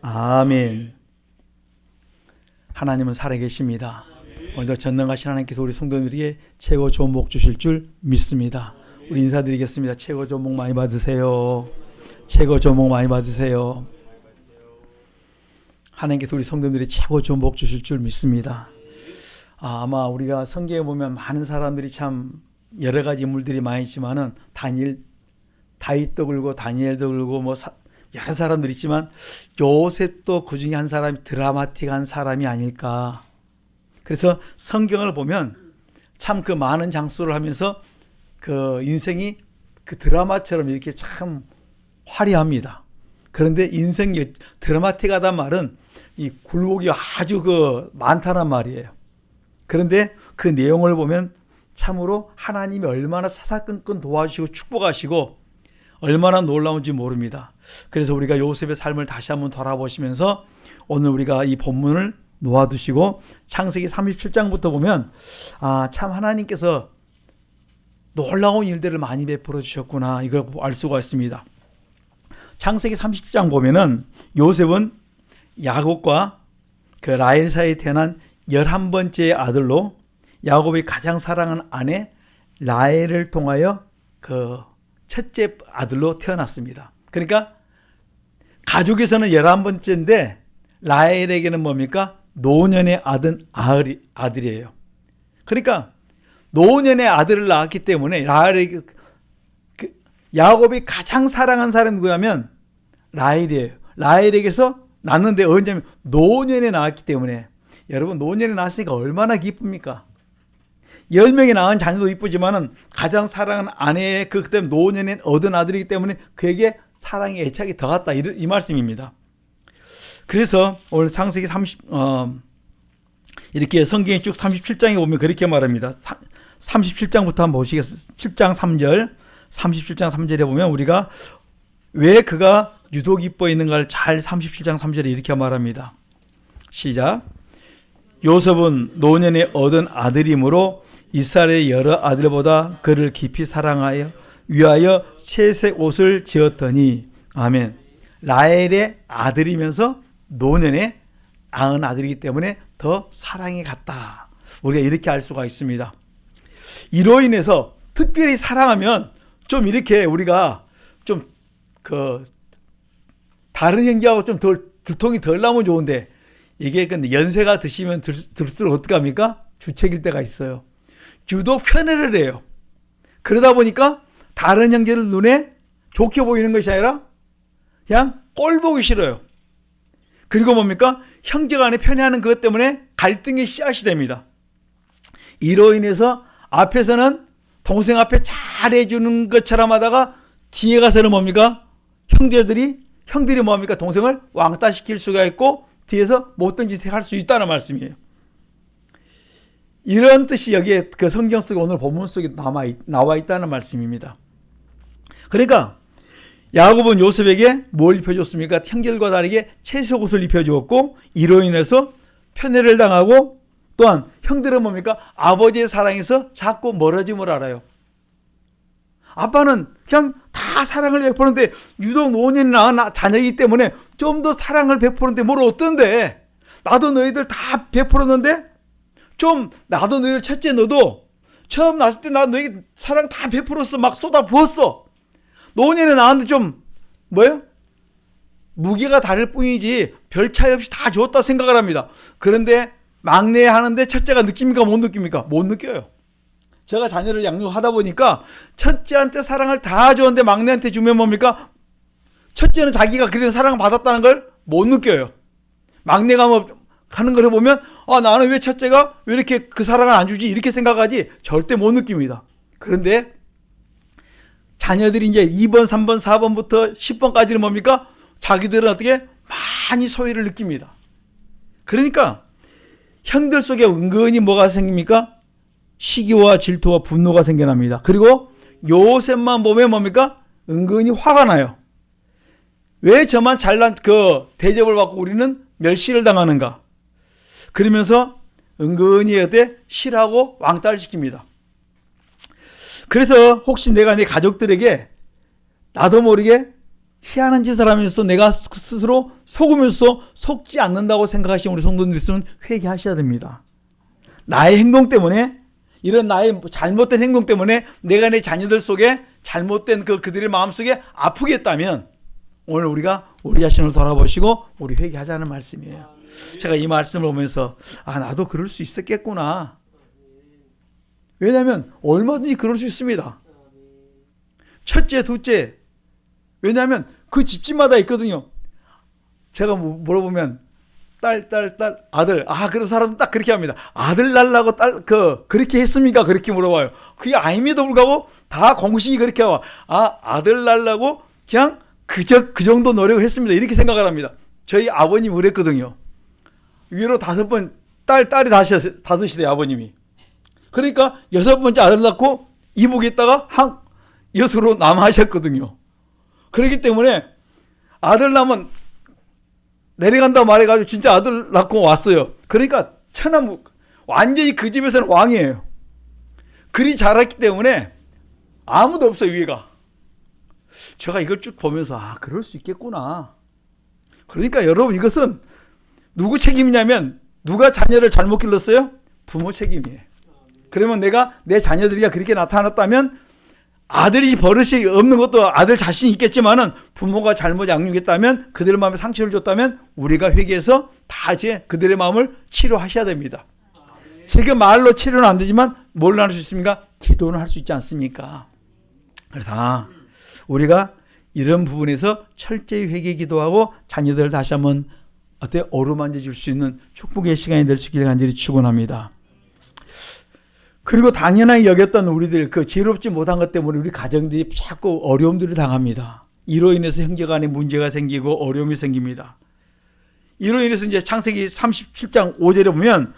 아멘. 하나님은 살아계십니다. 오늘도 전능하신 하나님께서 우리 성도들에게 최고 좋은 복 주실 줄 믿습니다. 우리 인사드리겠습니다. 최고 좋은 복 많이 받으세요. 최고 좋은 복 많이 받으세요. 하나님께서 우리 성도들이 최고 좋은 복 주실 줄 믿습니다. 아마 우리가 성경에 보면 많은 사람들이 참 여러 가지 인물들이 많이 있지만은 다윗도 그러고 다니엘도 그러고 여러 사람들이 있지만 요셉도 그 중에 한 사람이 드라마틱한 사람이 아닐까. 그래서 성경을 보면 참 그 많은 장수를 하면서 그 인생이 그 드라마처럼 이렇게 참 화려합니다. 그런데 인생이 드라마틱하단 말은 이 굴곡이 아주 많다는 말이에요. 그런데 그 내용을 보면 참으로 하나님이 얼마나 사사건건 도와주시고 축복하시고 얼마나 놀라운지 모릅니다. 그래서 우리가 요셉의 삶을 다시 한번 돌아보시면서 오늘 우리가 이 본문을 놓아두시고 창세기 37장부터 보면 참 하나님께서 놀라운 일들을 많이 베풀어 주셨구나 이걸 알 수가 있습니다. 창세기 37장 보면은 요셉은 야곱과 그 라헬 사이에 태어난 11번째 아들로 야곱이 가장 사랑하는 아내 라헬을 통하여 그 첫째 아들로 태어났습니다. 그러니까 가족에서는 11번째인데 라헬에게는 뭡니까? 노년의 아들이에요. 그러니까 노년의 아들을 낳았기 때문에 야곱이 가장 사랑한 사람이 누구냐면 라헬이에요. 라헬에게서 낳는데 언제면 노년에 낳았기 때문에 여러분 노년에 낳았으니까 얼마나 기쁩니까? 10명이 낳은 자녀도 이쁘지만은 가장 사랑하는 아내의 그때 노년에 얻은 아들이기 때문에 그에게 사랑의 애착이 더 갔다 이 말씀입니다. 그래서 오늘 창세기 이렇게 성경이 쭉 37장에 보면 그렇게 말합니다. 37장부터 한번 보시겠습니다. 7장 3절 37장 3절에 보면 우리가 왜 그가 유독 기뻐 있는가를 잘 37장 3절에 이렇게 말합니다. 시작. 요셉은 노년에 얻은 아들이므로 이스라엘의 여러 아들보다 그를 깊이 사랑하여 위하여 채색 옷을 지었더니 아멘. 라헬의 아들이면서 노년에 낳은 아들이기 때문에 더 사랑이 갔다. 우리가 이렇게 알 수가 있습니다. 이로 인해서 특별히 사랑하면 좀 이렇게 우리가 좀 다른 형제하고 좀 두통이 덜 나면 좋은데 이게 근데 연세가 드시면 들수록 어떻게 합니까? 주책일 때가 있어요. 유독 편애를 해요. 그러다 보니까 다른 형제들 눈에 좋게 보이는 것이 아니라 그냥 꼴 보기 싫어요. 그리고 뭡니까? 형제 간에 편애하는 그것 때문에 갈등의 씨앗이 됩니다. 이로 인해서 앞에서는 동생 앞에 잘해주는 것처럼 하다가 뒤에 가서는 뭡니까? 형들이 뭡니까? 동생을 왕따시킬 수가 있고 뒤에서 못된 짓을 할 수 있다는 말씀이에요. 이런 뜻이 여기에 그 성경 속에 오늘 본문 속에 나와 있다는 말씀입니다. 그러니까 야곱은 요셉에게 뭘 입혀줬습니까? 형제들과 다르게 채색 옷을 입혀주었고 이로 인해서 편애를 당하고 또한 형들은 뭡니까? 아버지의 사랑에서 자꾸 멀어짐을 알아요. 아빠는 그냥 다 사랑을 베푸는데 유독 노년이 낳은 자녀이기 때문에 좀 더 사랑을 베푸는데 뭘 어떤데? 나도 너희들 다 베풀었는데 좀 나도 너희들 첫째 너도 처음 낳았을 때 나 너희 사랑 다 베풀었어. 막 쏟아 부었어. 노년에 낳았는데 좀 무게가 다를 뿐이지 별 차이 없이 다 줬다 생각을 합니다. 그런데 막내 하는데 첫째가 느낍니까? 못 느낍니까? 못 느껴요. 제가 자녀를 양육하다 보니까 첫째한테 사랑을 다 줬는데 막내한테 주면 뭡니까? 첫째는 자기가 그런 사랑을 받았다는 걸 못 느껴요. 막내가 하는 걸 해보면 나는 왜 첫째가 왜 이렇게 그 사랑을 안 주지? 이렇게 생각하지 절대 못 느낍니다. 그런데 자녀들이 이제 2번, 3번, 4번부터 10번까지는 뭡니까? 자기들은 어떻게 많이 소외를 느낍니다. 그러니까 형들 속에 은근히 뭐가 생깁니까? 시기와 질투와 분노가 생겨납니다. 그리고 요셉만 보면 뭡니까? 은근히 화가 나요. 왜 저만 잘난 대접을 받고 우리는 멸시를 당하는가? 그러면서 은근히 어때? 싫어하고 왕따를 시킵니다. 그래서 혹시 내가 내 가족들에게 나도 모르게 희한한 짓을 하면서 내가 스스로 속으면서 속지 않는다고 생각하시는 우리 성도님들 있으면 회개하셔야 됩니다. 나의 행동 때문에, 이런 나의 잘못된 행동 때문에 내가 내 자녀들 속에 잘못된 그들의 마음속에 아프게 했다면 오늘 우리가 우리 자신을 돌아보시고 우리 회개하자는 말씀이에요. 제가 이 말씀을 보면서 나도 그럴 수 있었겠구나. 왜냐하면 얼마든지 그럴 수 있습니다. 첫째, 둘째. 왜냐하면 그 집집마다 있거든요. 제가 물어보면 딸, 아들. 그런 사람은 딱 그렇게 합니다. 아들 낳으려고 그렇게 했습니까? 그렇게 물어봐요. 그게 아님에도 불구하고 다 공식이 그렇게 와. 아들 낳으려고 그냥 그 정도 노력을 했습니다. 이렇게 생각을 합니다. 저희 아버님이 그랬거든요. 위로 5번 딸이 다섯이래요, 아버님이. 그러니까 6번째 아들 낳고 이북에 있다가 여수로 남하셨거든요. 그렇기 때문에 아들 낳으면 내려간다고 말해가지고 진짜 아들 낳고 왔어요. 그러니까 완전히 그 집에서는 왕이에요. 그리 자랐기 때문에 아무도 없어요, 위에가. 제가 이걸 쭉 보면서 그럴 수 있겠구나. 그러니까 여러분, 이것은 누구 책임이냐면, 누가 자녀를 잘못 길렀어요? 부모 책임이에요. 그러면 내가 내 자녀들이 그렇게 나타났다면 아들이 버릇이 없는 것도 아들 자신이 있겠지만은 부모가 잘못 양육했다면, 그들의 마음에 상처를 줬다면 우리가 회개해서 다 이제 그들의 마음을 치료하셔야 됩니다. 지금 말로 치료는 안 되지만 뭘로 할 수 있습니까? 기도는 할 수 있지 않습니까? 그래서 우리가 이런 부분에서 철저히 회개 기도하고 자녀들을 다시 한번 어루만져 줄 수 있는 축복의 시간이 될 수 있기를 간절히 축원합니다. 그리고 당연하게 여겼던 우리들, 지혜롭지 못한 것 때문에 우리 가정들이 자꾸 어려움들을 당합니다. 이로 인해서 형제간에 문제가 생기고 어려움이 생깁니다. 이로 인해서 이제 창세기 37장 5절에 보면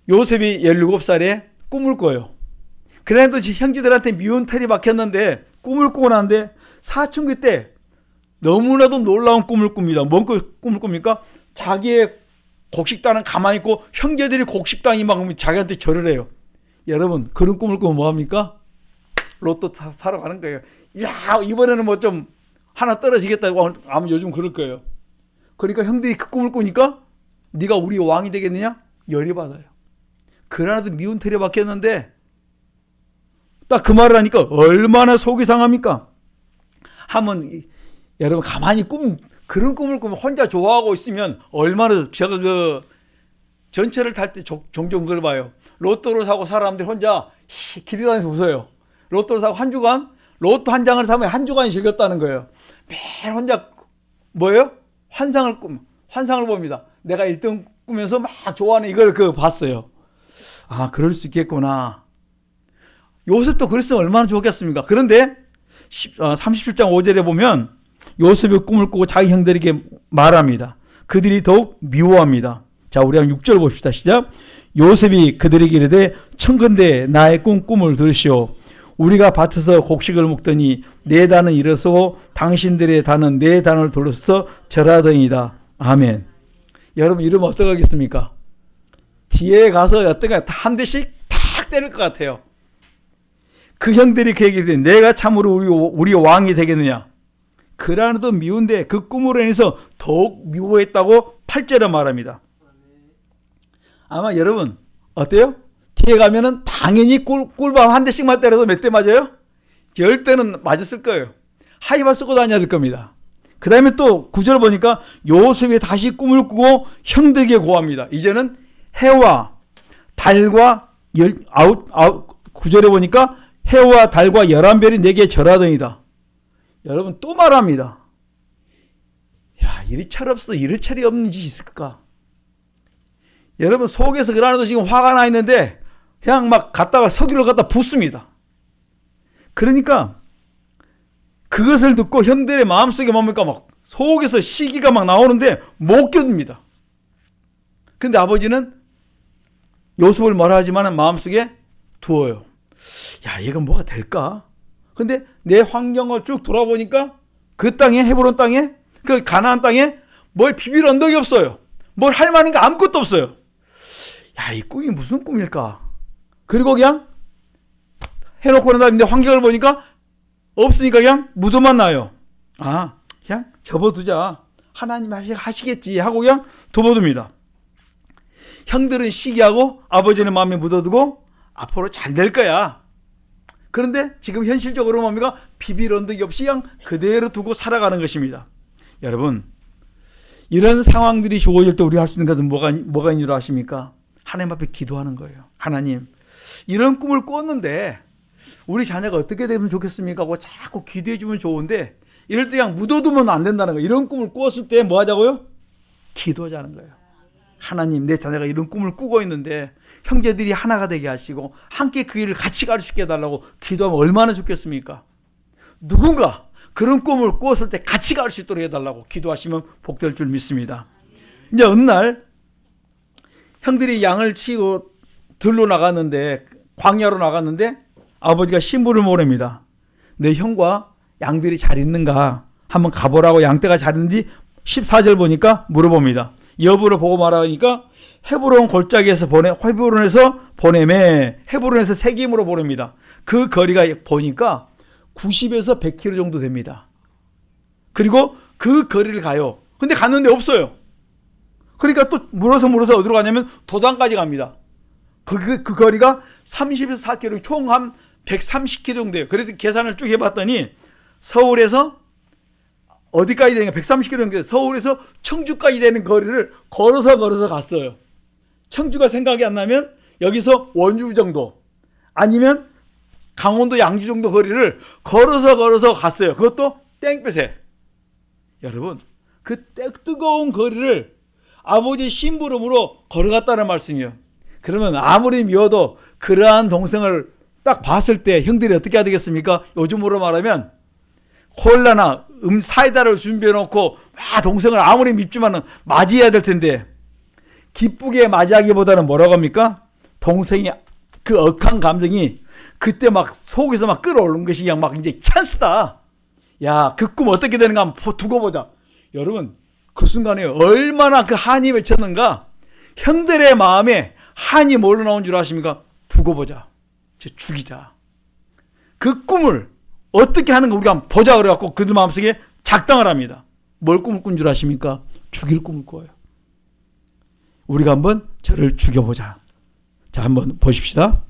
요셉이 17살에 꿈을 꿔요. 그래도 형제들한테 미운 털이 박혔는데 꿈을 꾸고 나는데 사춘기 때 너무나도 놀라운 꿈을 꿉니다. 뭔 꿈을 꿉니까? 자기의 곡식단은 가만히 있고 형제들이 곡식단이 막 자기한테 절을 해요. 여러분, 그런 꿈을 꾸면 뭐합니까? 로또 사러 가는 거예요. 이번에는 뭐 좀 하나 떨어지겠다고 아마 요즘 그럴 거예요. 그러니까 형들이 그 꿈을 꾸니까 네가 우리 왕이 되겠느냐? 열이 받아요. 그러나도 미운 털에 박혔는데 딱 그 말을 하니까 얼마나 속이 상합니까? 여러분 가만히 그런 꿈을 꾸면 혼자 좋아하고 있으면 얼마나, 제가 전철을 탈 때 종종 그걸 봐요. 로또를 사고 사람들이 혼자 길에 다니면서 웃어요. 로또를 사고 로또 한 장을 사면 한 주간 즐겼다는 거예요. 매일 혼자 환상을 봅니다. 내가 1등 꾸면서 막 좋아하는 이걸 봤어요. 그럴 수 있겠구나. 요셉도 그랬으면 얼마나 좋겠습니까? 그런데 37장 5절에 보면 요셉이 꿈을 꾸고 자기 형들에게 말합니다. 그들이 더욱 미워합니다. 자, 우리 한 6절 봅시다. 시작. 요셉이 그들에게 이르되 청컨대 나의 꿈을 들으시오. 우리가 밭에서 곡식을 먹더니 내 단은 일어서고 당신들의 단은 내 단을 돌려서 절하더이다. 아멘. 여러분, 이러면 어떡하겠습니까? 뒤에 가서 한 대씩 탁 때릴 것 같아요. 그 형들이 그 얘기를 해. 내가 참으로 우리 왕이 되겠느냐? 그러나도 미운데 그 꿈으로 인해서 더욱 미워했다고 8절에 말합니다. 아마 여러분 어때요? 뒤에 가면은 당연히 꿀밤 한 대씩만 때려도 몇 대 맞아요? 10대는 맞았을 거예요. 하이바 쓰고 다녀야 될 겁니다. 그 다음에 또 9절 보니까 요셉이 다시 꿈을 꾸고 형들에게 고합니다. 이제는 해와 달과 9절에 보니까 해와 달과 11별이 내게 절하더이다. 여러분 또 말합니다. 이리 철없어. 이리 철이 없는 짓이 있을까? 여러분 속에서 그러나도 지금 화가 나 있는데 그냥 막 석유를 갖다 붓습니다. 그러니까 그것을 듣고 형들의 마음속에 뭡니까? 막 속에서 시기가 막 나오는데 못 견딥니다. 근데 아버지는 요셉을 뭐라 하지만 마음속에 두어요. 이건 뭐가 될까? 근데 내 환경을 쭉 돌아보니까 그 땅에, 헤브론 땅에, 그 가나안 땅에 뭘 비빌 언덕이 없어요. 뭘 할 만한 게 아무것도 없어요. 이 꿈이 무슨 꿈일까? 그리고 그냥 해놓고 난 다음에 환경을 보니까 없으니까 그냥 무덤만 나요. 그냥 접어두자. 하나님 하시겠지 하고 그냥 접어둡니다. 형들은 시기하고 아버지는 마음에 묻어두고 앞으로 잘 될 거야. 그런데 지금 현실적으로 뭡니까? 비빌 언덕이 없이 그냥 그대로 두고 살아가는 것입니다. 여러분, 이런 상황들이 주어질 때 우리가 할 수 있는 것은 뭐가 있는 줄 아십니까? 하나님 앞에 기도하는 거예요. 하나님, 이런 꿈을 꿨는데 우리 자녀가 어떻게 되면 좋겠습니까? 하고 자꾸 기도해 주면 좋은데 이럴 때 그냥 묻어두면 안 된다는 거예요. 이런 꿈을 꿨을 때 뭐 하자고요? 기도하자는 거예요. 하나님, 내 자녀가 이런 꿈을 꾸고 있는데 형제들이 하나가 되게 하시고 함께 그 일을 같이 갈 수 있게 해달라고 기도하면 얼마나 좋겠습니까? 누군가 그런 꿈을 꾸었을 때 같이 갈 수 있도록 해달라고 기도하시면 복될 줄 믿습니다. 이제 어느 날 형들이 양을 치고 들로 나갔는데, 광야로 나갔는데 아버지가 신부를 모릅니다. 내 형과 양들이 잘 있는가 한번 가보라고, 양떼가 잘 있는지 14절 보니까 물어봅니다. 여부를 보고 말하니까 헤브론 골짜기에서 헤브론에서 보내매, 헤브론에서 세김으로 보냅니다. 그 거리가 보니까 90에서 100km 정도 됩니다. 그리고 그 거리를 가요. 근데 갔는데 없어요. 그러니까 또 물어서 어디로 가냐면 도단까지 갑니다. 그 거리가 30에서 4km, 총 한 130km 정도 돼요. 그래도 계산을 쭉 해봤더니 서울에서 어디까지 되는가, 130km 정도 돼요. 서울에서 청주까지 되는 거리를 걸어서 갔어요. 청주가 생각이 안 나면 여기서 원주 정도, 아니면 강원도 양주 정도 거리를 걸어서 갔어요. 그것도 땡볕에. 여러분, 그 뜨거운 거리를 아버지 심부름으로 걸어갔다는 말씀이에요. 그러면 아무리 미워도 그러한 동생을 딱 봤을 때 형들이 어떻게 해야 되겠습니까? 요즘으로 말하면 콜라나 사이다를 준비해 놓고 동생을 아무리 밉지만은 맞이해야 될 텐데, 기쁘게 맞이하기보다는 뭐라고 합니까? 동생이 그 억한 감정이 그때 막 속에서 막 끌어오른 것이 그냥 막 이제 찬스다. 야, 그 꿈 어떻게 되는가 한번 두고 보자. 여러분, 그 순간에 얼마나 그 한이 맺혔는가. 형들의 마음에 한이 뭘로 나온 줄 아십니까? 두고 보자. 죽이자. 그 꿈을 어떻게 하는가 우리가 한번 보자 그래갖고 그들 마음속에 작당을 합니다. 뭘 꿈을 꾼 줄 아십니까? 죽일 꿈을 꿔요. 우리가 한번 저를 죽여보자. 자, 한번 보십시다.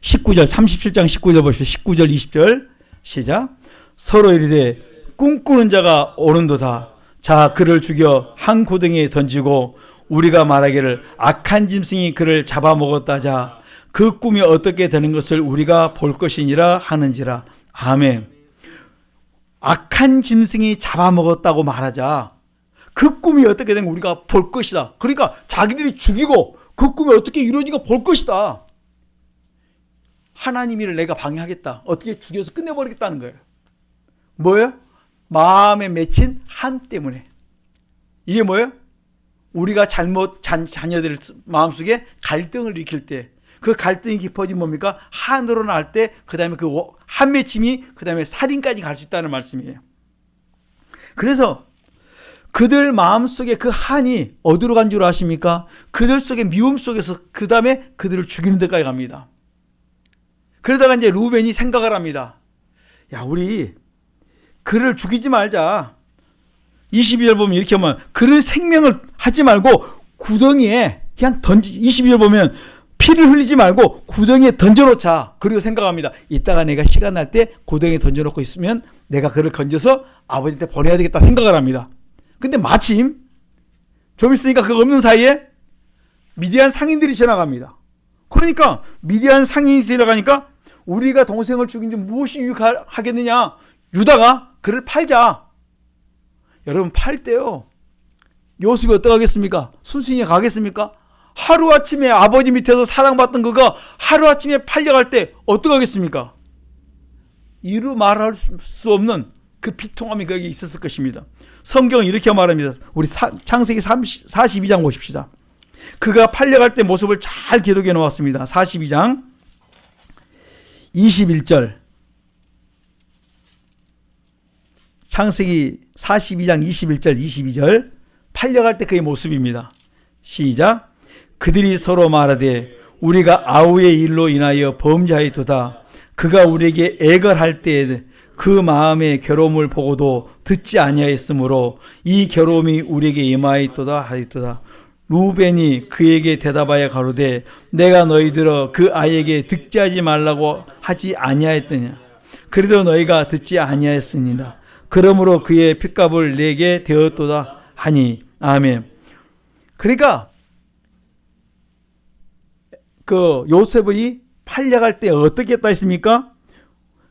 19절, 37장 19절 보십시오. 19절 20절 시작. 서로 이르되 꿈꾸는 자가 오는도다. 자, 그를 죽여 한 고등에 던지고 우리가 말하기를 악한 짐승이 그를 잡아먹었다자 그 꿈이 어떻게 되는 것을 우리가 볼 것이니라 하는지라. 아멘. 악한 짐승이 잡아먹었다고 말하자. 그 꿈이 어떻게 되는 거 우리가 볼 것이다. 그러니까 자기들이 죽이고 그 꿈이 어떻게 이루어지고 볼 것이다. 하나님 일을 내가 방해하겠다. 어떻게 죽여서 끝내버리겠다는 거예요. 뭐예요? 마음에 맺힌 한 때문에. 이게 뭐예요? 우리가 자녀들 마음속에 갈등을 일으킬 때, 그 갈등이 깊어진 뭡니까? 한으로 날 때, 그 다음에 그 한 맺힘이 그 다음에 살인까지 갈 수 있다는 말씀이에요. 그래서 그들 마음속에 그 한이 어디로 간 줄 아십니까? 그들 속의 미움 속에서 그 다음에 그들을 죽이는 데까지 갑니다. 그러다가 이제 루벤이 생각을 합니다. 야, 우리 그를 죽이지 말자. 22절 보면 이렇게 하면 그를 생명을 하지 말고 구덩이에 그냥 22절 보면 피를 흘리지 말고 구덩이에 던져놓자. 그리고 생각합니다. 이따가 내가 시간 날 때 구덩이에 던져놓고 있으면 내가 그를 건져서 아버지한테 보내야 되겠다 생각을 합니다. 근데 마침 좀 있으니까 그거 없는 사이에 미디안 상인들이 지나갑니다. 그러니까 미디안 상인이 지나가니까 우리가 동생을 죽인 지 무엇이 유익하겠느냐. 유다가 그를 팔자. 여러분, 팔 때요, 요셉이 어떡하겠습니까? 순순히 가겠습니까? 하루아침에 아버지 밑에서 사랑받던 그가 하루아침에 팔려갈 때 어떡하겠습니까? 이루 말할 수 없는 그 비통함이 거기에 있었을 것입니다. 성경은 이렇게 말합니다. 우리 창세기 42장 보십시다. 그가 팔려갈 때 모습을 잘 기록해 놓았습니다. 42장 21절. 창세기 42장 21절 22절 팔려갈 때 그의 모습입니다. 시작. 그들이 서로 말하되 우리가 아우의 일로 인하여 범죄하였도다. 그가 우리에게 애걸할 때에 그 마음의 괴로움을 보고도 듣지 아니하였으므로 이 괴로움이 우리에게 임하였도다 하였도다. 루벤이 그에게 대답하여 가로되 내가 너희들어 그 아이에게 득지하지 말라고 하지 아니하였더냐. 그래도 너희가 듣지 아니하였으니라. 그러므로 그의 핏값을 내게 되었도다 하니. 아멘. 그러니까 그 요셉이 팔려갈 때 어떻게 했다 했습니까?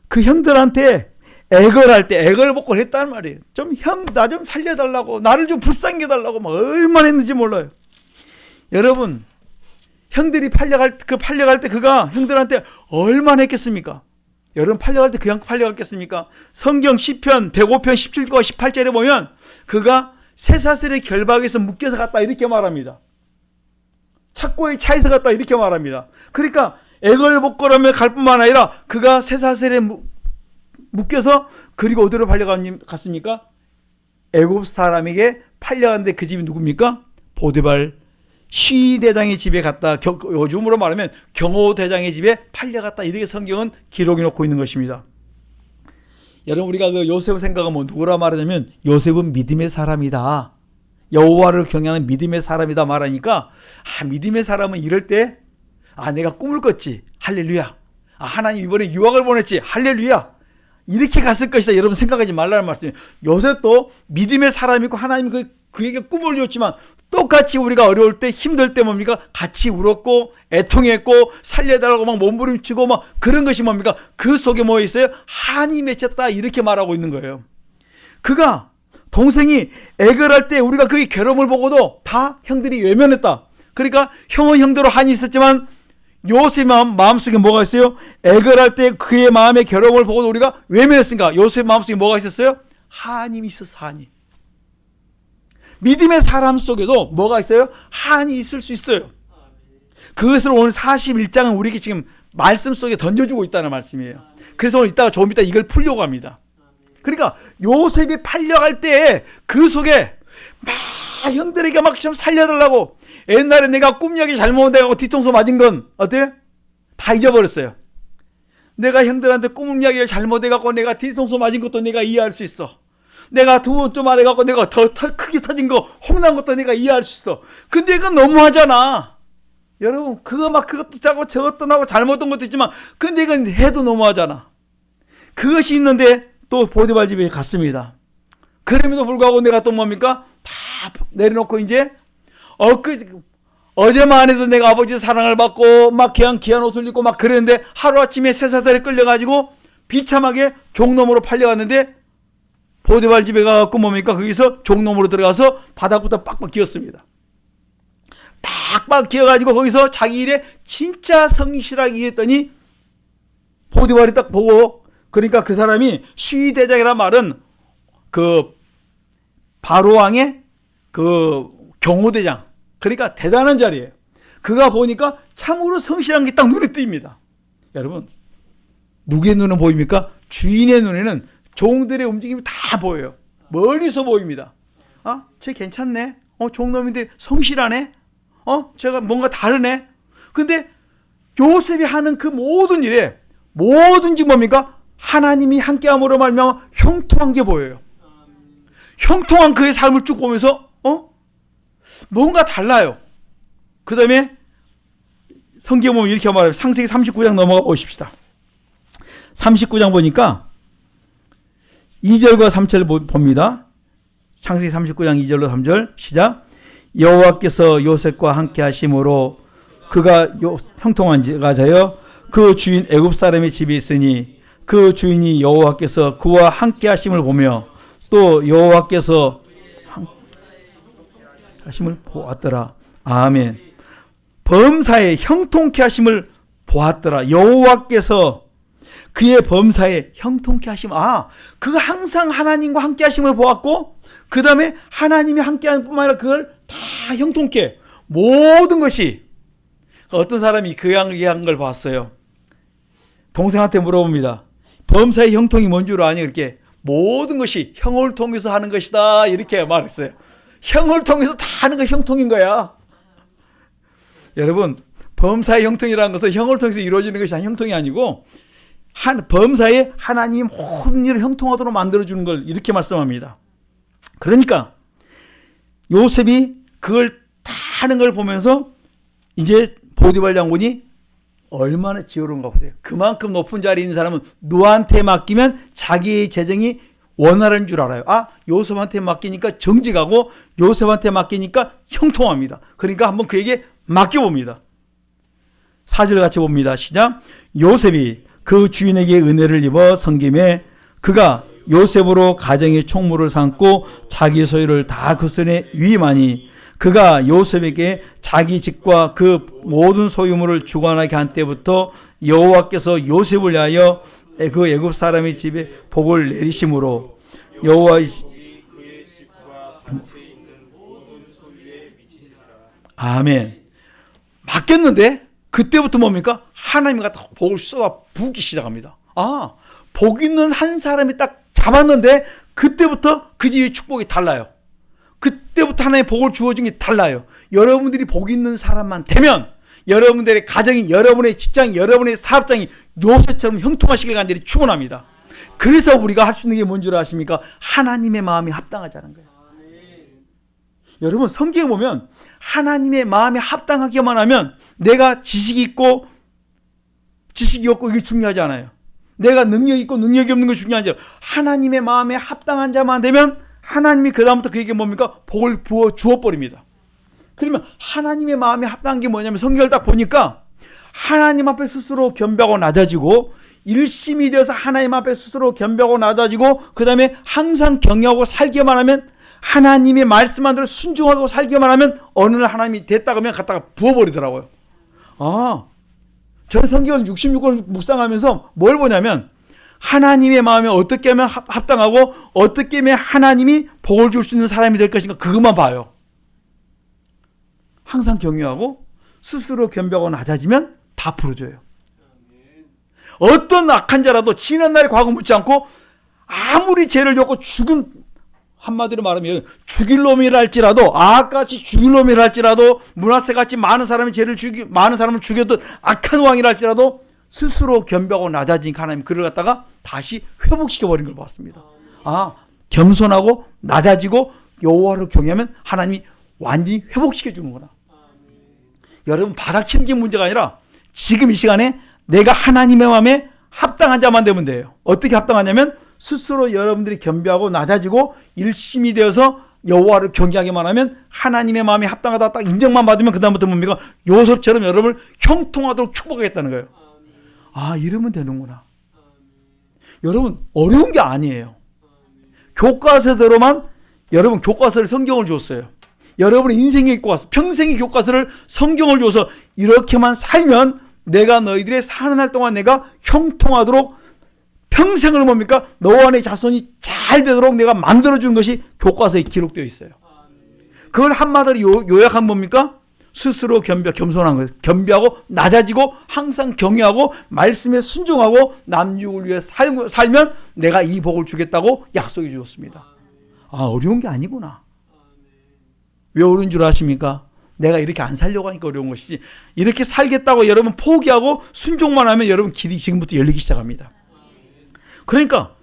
그 형들한테 애걸할 때 애걸복걸 했단 말이에요. 좀 형, 나 좀 살려달라고, 나를 좀 불쌍히 해달라고 막 얼마나 했는지 몰라요. 여러분, 형들이 팔려갈 때 그가 형들한테 얼마나 했겠습니까? 여러분, 팔려갈 때 그냥 팔려갔겠습니까? 성경 시편 105편 17과 18절에 보면 그가 쇠사슬의 결박에서 묶여서 갔다 이렇게 말합니다. 착고의 차에서 갔다 이렇게 말합니다. 그러니까 애걸복걸하며 갈 뿐만 아니라 그가 쇠사슬에 묶여서 그리고 어디로 팔려갔습니까? 애굽 사람에게 팔려갔는데 그 집이 누굽니까? 보디발 시대장의 집에 갔다. 요즘으로 말하면 경호대장의 집에 팔려갔다. 이렇게 성경은 기록해 놓고 있는 것입니다. 여러분, 우리가 그 요셉 생각하면 누구라 말하냐면 요셉은 믿음의 사람이다. 여호와를 경외하는 믿음의 사람이다 말하니까 믿음의 사람은 이럴 때 내가 꿈을 꿨지. 할렐루야. 하나님 이번에 유학을 보냈지. 할렐루야. 이렇게 갔을 것이다. 여러분 생각하지 말라는 말씀이에요. 요셉도 믿음의 사람이고 하나님이 그에게 꿈을 줬지만 똑같이 우리가 어려울 때 힘들 때 뭡니까? 같이 울었고 애통했고 살려달라고 막 몸부림치고 막 그런 것이 뭡니까? 그 속에 뭐 있어요? 한이 맺혔다 이렇게 말하고 있는 거예요. 그가 동생이 애걸할 때 우리가 그의 괴로움을 보고도 다 형들이 외면했다. 그러니까 형은 형대로 한이 있었지만 요셉의 마음속에 뭐가 있어요? 애걸할 때 그의 마음의 괴로움을 보고도 우리가 외면했으니까 요셉의 마음속에 뭐가 있었어요? 한이 있었어. 한이. 믿음의 사람 속에도 뭐가 있어요? 한이 있을 수 있어요. 그것을 오늘 41장은 우리에게 지금 말씀 속에 던져주고 있다는 말씀이에요. 그래서 오늘 조금 이따 이걸 풀려고 합니다. 그러니까 요셉이 팔려갈 때 그 속에 막 형들에게 막 좀 살려달라고 옛날에 내가 꿈역이 잘못돼가고 뒤통수 맞은 건 어때요? 다 잊어버렸어요. 내가 형들한테 꿈이야기를 잘못해갖고 내가 뒤통수 맞은 것도 내가 이해할 수 있어. 내가 두 번 또 말해갖고 내가 더 크게 터진 거 홍난 것도 내가 이해할 수 있어. 근데 이건 너무하잖아. 여러분 그것도 하고 저것도 하고 잘못한 것도 있지만 근데 이건 해도 너무하잖아. 그것이 있는데 또 보디발 집에 갔습니다. 그럼에도 불구하고 내가 또 뭡니까? 다 내려놓고 이제 어제만 해도 내가 아버지의 사랑을 받고 막 귀한 옷을 입고 막 그랬는데 하루아침에 쇠사슬에 끌려가지고 비참하게 종놈으로 팔려갔는데 보디발 집에 가갖고 뭡니까? 거기서 종놈으로 들어가서 바닥부터 빡빡 기었습니다. 빡빡 기어가지고 거기서 자기 일에 진짜 성실하게 일했더니 보디발이 딱 보고 그러니까 그 사람이 시대장이라는 말은 그 바로왕의 그 경호대장 그러니까 대단한 자리예요. 그가 보니까 참으로 성실한 게 딱 눈에 띕니다. 여러분 누구의 눈은 보입니까? 주인의 눈에는 종들의 움직임이 다 보여요. 멀리서 보입니다. 쟤 괜찮네. 종놈인데 성실하네. 제가 뭔가 다르네. 근데 요셉이 하는 그 모든 일에 뭐든지 뭡니까? 하나님이 함께함으로 말미암아 형통한 게 보여요. 형통한 그의 삶을 쭉 보면서 뭔가 달라요. 그 다음에 성경 보면 이렇게 말해요. 창세기 39장 넘어가 보십시다. 39장 보니까 2절과 3절 봅니다. 창세기 39장 2절로 3절 시작. 여호와께서 요셉과 함께 하심으로 그가 형통한 자가 되어 그 주인 애굽 사람의 집에 있으니 그 주인이 여호와께서 그와 함께 하심을 보며 또 여호와께서 하심을 보았더라. 아멘. 범사에 형통케 하심을 보았더라. 여호와께서 그의 범사에 형통케 하심. 그가 항상 하나님과 함께 하심을 보았고 그 다음에 하나님이 함께 하는 뿐만 아니라 그걸 다 형통케 모든 것이 어떤 사람이 그 한 걸 봤어요. 동생한테 물어봅니다. 범사의 형통이 뭔 줄 아니? 이렇게 모든 것이 형을 통해서 하는 것이다 이렇게 말했어요. 형을 통해서 다 하는 것이 형통인 거야. 여러분 범사의 형통이라는 것은 형을 통해서 이루어지는 것이 형통이 아니고 범사에 하나님이 모든 일을 형통하도록 만들어주는 걸 이렇게 말씀합니다. 그러니까 요셉이 그걸 다 하는 걸 보면서 이제 보디발 장군이 얼마나 지혜로운가 보세요. 그만큼 높은 자리에 있는 사람은 누구한테 맡기면 자기의 재정이 원활한 줄 알아요. 요셉한테 맡기니까 정직하고 요셉한테 맡기니까 형통합니다. 그러니까 한번 그에게 맡겨봅니다. 4절 같이 봅니다. 시작. 요셉이 그 주인에게 은혜를 입어 섬김에 그가 요셉으로 가정의 총무를 삼고 자기 소유를 다 그 손에 위임하니 그가 요셉에게 자기 집과 그 모든 소유물을 주관하게 한 때부터 여호와께서 요셉을 위하여 그 애굽 사람의 집에 복을 내리심으로 여호와의 아멘. 맡겼는데 그때부터 뭡니까? 하나님이 갖다 복을 쏟아 부기 시작합니다. 복 있는 한 사람이 딱 잡았는데 그때부터 그 집의 축복이 달라요. 그때부터 하나님의 복을 주어준 게 달라요. 여러분들이 복 있는 사람만 되면 여러분들의 가정이, 여러분의 직장이, 여러분의 사업장이 요셉처럼 형통하시길 간절히 축원합니다. 그래서 우리가 할 수 있는 게 뭔 줄 아십니까? 하나님의 마음이 합당하자는 거예요. 여러분 성경에 보면 하나님의 마음에 합당하기만 하면 내가 지식이 있고 지식이 없고 이게 중요하지 않아요. 내가 능력이 있고 능력이 없는 게 중요하지 않아요. 하나님의 마음에 합당한 자만 되면 하나님이 그 다음부터 그에게 뭡니까? 복을 부어 주어버립니다. 그러면 하나님의 마음에 합당한 게 뭐냐면 성경을 딱 보니까 하나님 앞에 스스로 겸비하고 낮아지고 일심이 되어서 하나님 앞에 스스로 겸비하고 낮아지고 그 다음에 항상 경외하고 살기만 하면 하나님의 말씀한 대로 순종하고 살기만 하면 어느 날 하나님이 됐다 그러면 갖다가 부어버리더라고요. 저는 성경을 66권 묵상하면서 뭘 보냐면 하나님의 마음에 어떻게 하면 합당하고 어떻게 하면 하나님이 복을 줄 수 있는 사람이 될 것인가 그것만 봐요. 항상 경외하고 스스로 겸비하고 낮아지면 다 풀어줘요. 어떤 악한 자라도 지난 날의 과거 묻지 않고 아무리 죄를 졌고 죽은 한마디로 말하면 죽일 놈이라 할지라도 아까같이 죽일 놈이라 할지라도 므낫세같이 많은 사람이 많은 사람을 죽여도 악한 왕이라 할지라도 스스로 겸비하고 낮아진 하나님 그를 갖다가 다시 회복시켜버린 걸 봤습니다. 겸손하고 낮아지고 여호와를 경외하면 하나님이 완전히 회복시켜주는구나. 여러분 바닥치는 게 문제가 아니라 지금 이 시간에 내가 하나님의 마음에 합당한 자만 되면 돼요. 어떻게 합당하냐면 스스로 여러분들이 겸비하고 낮아지고 일심이 되어서 여호와를 경외하기만 하면 하나님의 마음이 합당하다 딱 인정만 받으면 그 다음부터 뭡니까? 요셉처럼 여러분을 형통하도록 축복하겠다는 거예요. 이러면 되는구나. 여러분 어려운 게 아니에요. 교과서대로만 여러분 교과서를 성경을 줬어요. 여러분의 인생의 교과서 평생의 교과서를 성경을 줘서 이렇게만 살면 내가 너희들의 사는 날 동안 내가 형통하도록 평생을 뭡니까? 너와 내 자손이 잘 되도록 내가 만들어주는 것이 교과서에 기록되어 있어요. 그걸 한마디로 요약하면 뭡니까? 스스로 겸손한 거예요. 겸비하고 낮아지고 항상 경외하고 말씀에 순종하고 남육을 위해 살면 내가 이 복을 주겠다고 약속해 주었습니다. 어려운 게 아니구나. 왜 어려운 줄 아십니까? 내가 이렇게 안 살려고 하니까 어려운 것이지 이렇게 살겠다고 여러분 포기하고 순종만 하면 여러분 길이 지금부터 열리기 시작합니다. 그러니까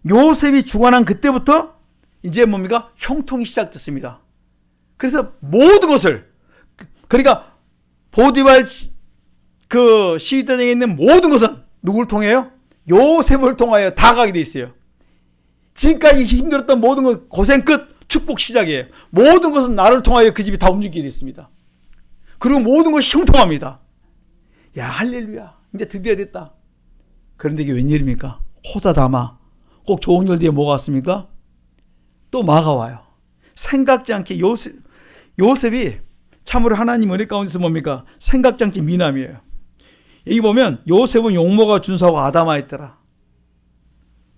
요셉이 주관한 그때부터 이제 뭡니까? 형통이 시작됐습니다. 그래서 모든 것을 그러니까 보디발 그 시대에 있는 모든 것은 누구를 통해요? 요셉을 통하여 다 가게 돼 있어요. 지금까지 힘들었던 모든 것 고생 끝 축복 시작이에요. 모든 것은 나를 통하여 그 집이 다 움직이게 됐습니다. 그리고 모든 것이 형통합니다. 야 할렐루야 이제 드디어 됐다. 그런데 이게 웬일입니까? 호사다마 꼭 좋은 일 뒤에 뭐가 왔습니까? 또 마가 와요. 생각지 않게 요셉이 참으로 하나님 은혜 가운데서 뭡니까? 생각지 않게 미남이에요. 여기 보면 요셉은 용모가 준수하고 아담하였더라.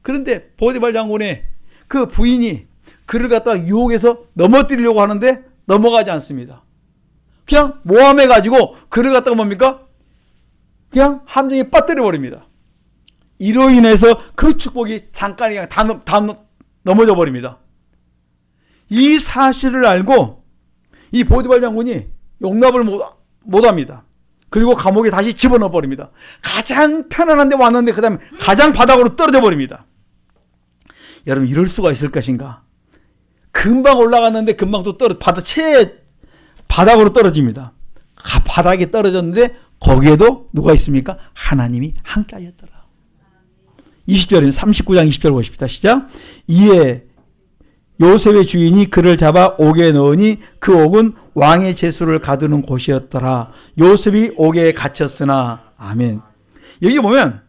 그런데 보디발 장군의 그 부인이 그를 갖다가 유혹해서 넘어뜨리려고 하는데 넘어가지 않습니다. 그냥 모함해가지고 그를 갖다가 뭡니까? 그냥 함정에 빠뜨려 버립니다. 이로 인해서 그 축복이 잠깐 그냥 다 넘어져 버립니다. 이 사실을 알고 이 보디발 장군이 용납을 못합니다. 그리고 감옥에 다시 집어넣어 버립니다. 가장 편안한 데 왔는데 그 다음에 가장 바닥으로 떨어져 버립니다. 여러분, 이럴 수가 있을 것인가? 금방 올라갔는데 금방 또 바닥으로 떨어집니다. 바닥에 떨어졌는데 거기에도 누가 있습니까? 하나님이 함께 하였더라. 20절입니다. 39장 20절 보십시다. 시작. 이에 요셉의 주인이 그를 잡아 옥에 넣으니 그 옥은 왕의 제수를 가두는 곳이었더라. 요셉이 옥에 갇혔으나. 아멘. 여기 보면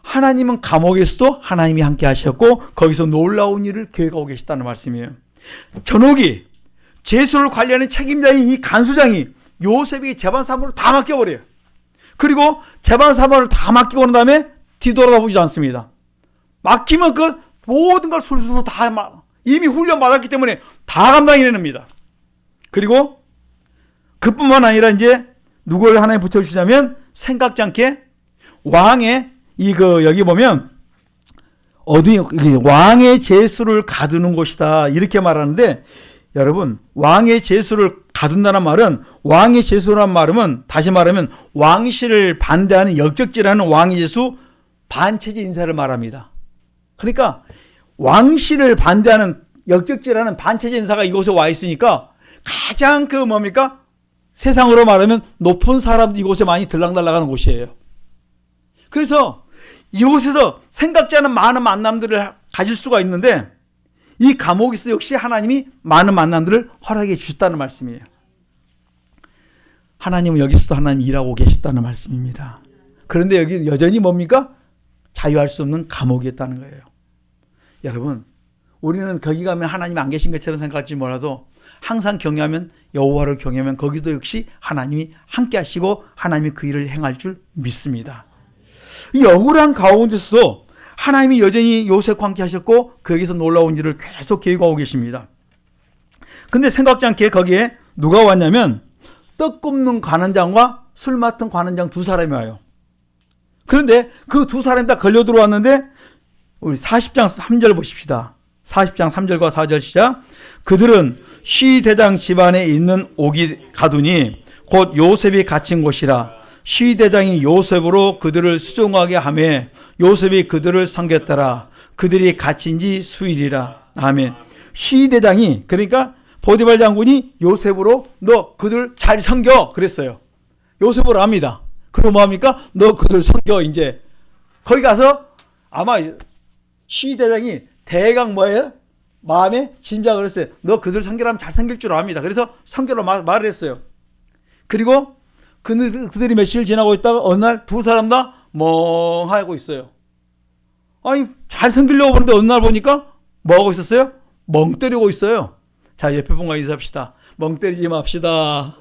하나님은 감옥에서도 하나님이 함께 하셨고 거기서 놀라운 일을 계획하고 계시다는 말씀이에요. 전옥이 제수를 관리하는 책임자인 이 간수장이 요셉에게 재반 사무를 다 맡겨버려요. 그리고 재반 사무를 다 맡기고 난 다음에 뒤돌아보지 않습니다. 맡기면 그 모든 걸 술술 다 이미 훈련 받았기 때문에 다 감당해냅니다. 그리고 그뿐만 아니라 이제 누구를 하나에 붙여주시자면 생각지 않게 왕의 여기 보면 왕의 제수를 가두는 곳이다 이렇게 말하는데, 여러분, 왕의 제수를 가둔다는 말은, 왕의 제수라는 말은 다시 말하면 왕실을 반대하는 역적질하는 왕의 제수 반체제 인사를 말합니다. 그러니까 왕실을 반대하는 역적질하는 반체제 인사가 이곳에 와 있으니까 가장 뭡니까? 세상으로 말하면 높은 사람들이 이곳에 많이 들락날락하는 곳이에요. 그래서 이곳에서 생각지 않은 많은 만남들을 가질 수가 있는데, 이 감옥에서 역시 하나님이 많은 만남들을 허락해 주셨다는 말씀이에요. 하나님은 여기서도 하나님 일하고 계셨다는 말씀입니다. 그런데 여기 여전히 뭡니까? 자유할 수 없는 감옥이었다는 거예요. 여러분, 우리는 거기 가면 하나님이 안 계신 것처럼 생각할지 몰라도 항상 경외하면, 여호와를 경외하면 거기도 역시 하나님이 함께 하시고 하나님이 그 일을 행할 줄 믿습니다. 이 억울한 가운데서도 하나님이 여전히 요셉과 함께 하셨고 거기서 놀라운 일을 계속 계획하고 계십니다. 근데 생각지 않게 거기에 누가 왔냐면 떡 굽는 관원장과 술 맡은 관원장 두 사람이 와요. 그런데 그 두 사람이 다 걸려 들어왔는데, 우리 40장 3절 보십시다. 40장 3절과 4절 시작. 그들은 시대장 집안에 있는 옥이 가두니 곧 요셉이 갇힌 곳이라. 시대장이 요셉으로 그들을 수종하게 하매 요셉이 그들을 섬겼더라. 그들이 갇힌 지 수일이라. 아멘. 시대장이, 그러니까 보디발 장군이 요셉으로 너 그들 잘 섬겨 그랬어요. 요셉으로 합니다. 그리고 뭐합니까? 너 그들 섬겨. 이제 거기 가서 아마 시대장이 대강 뭐예요? 마음에 짐작을 했어요. 너 그들 섬기라면 잘 섬길 줄 압니다. 그래서 섬기로 말을 했어요. 그리고 그들이 며칠 지나고 있다가 어느 날 두 사람 다 멍하고 있어요. 아니, 잘 섬기려고 보는데 어느 날 보니까 뭐 하고 있었어요? 멍 때리고 있어요. 자, 옆에 분과 인사합시다. 멍 때리지 맙시다.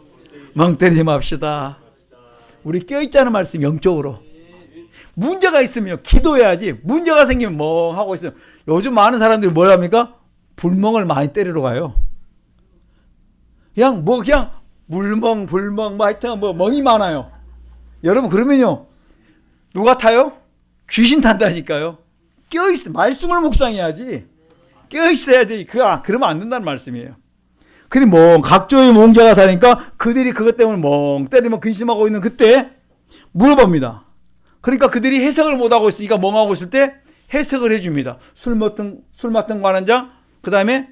멍 때리지 맙시다. 우리 껴있자는 말씀, 영적으로. 문제가 있으면 기도해야지. 문제가 생기면 멍하고 있어요. 요즘 많은 사람들이 뭘 합니까? 불멍을 많이 때리러 가요. 그냥 물멍, 불멍, 하여튼 멍이 많아요. 여러분, 그러면요, 누가 타요? 귀신 탄다니까요. 껴있어. 말씀을 묵상해야지. 껴있어야 돼. 그러면 안 된다는 말씀이에요. 그리고 각종의 몽자가 다니까 그들이 그것 때문에 멍 때리면 근심하고 있는 그때 물어봅니다. 그러니까 그들이 해석을 못하고 있으니까 멍하고 있을 때 해석을 해줍니다. 술 맡은 관원장, 그 다음에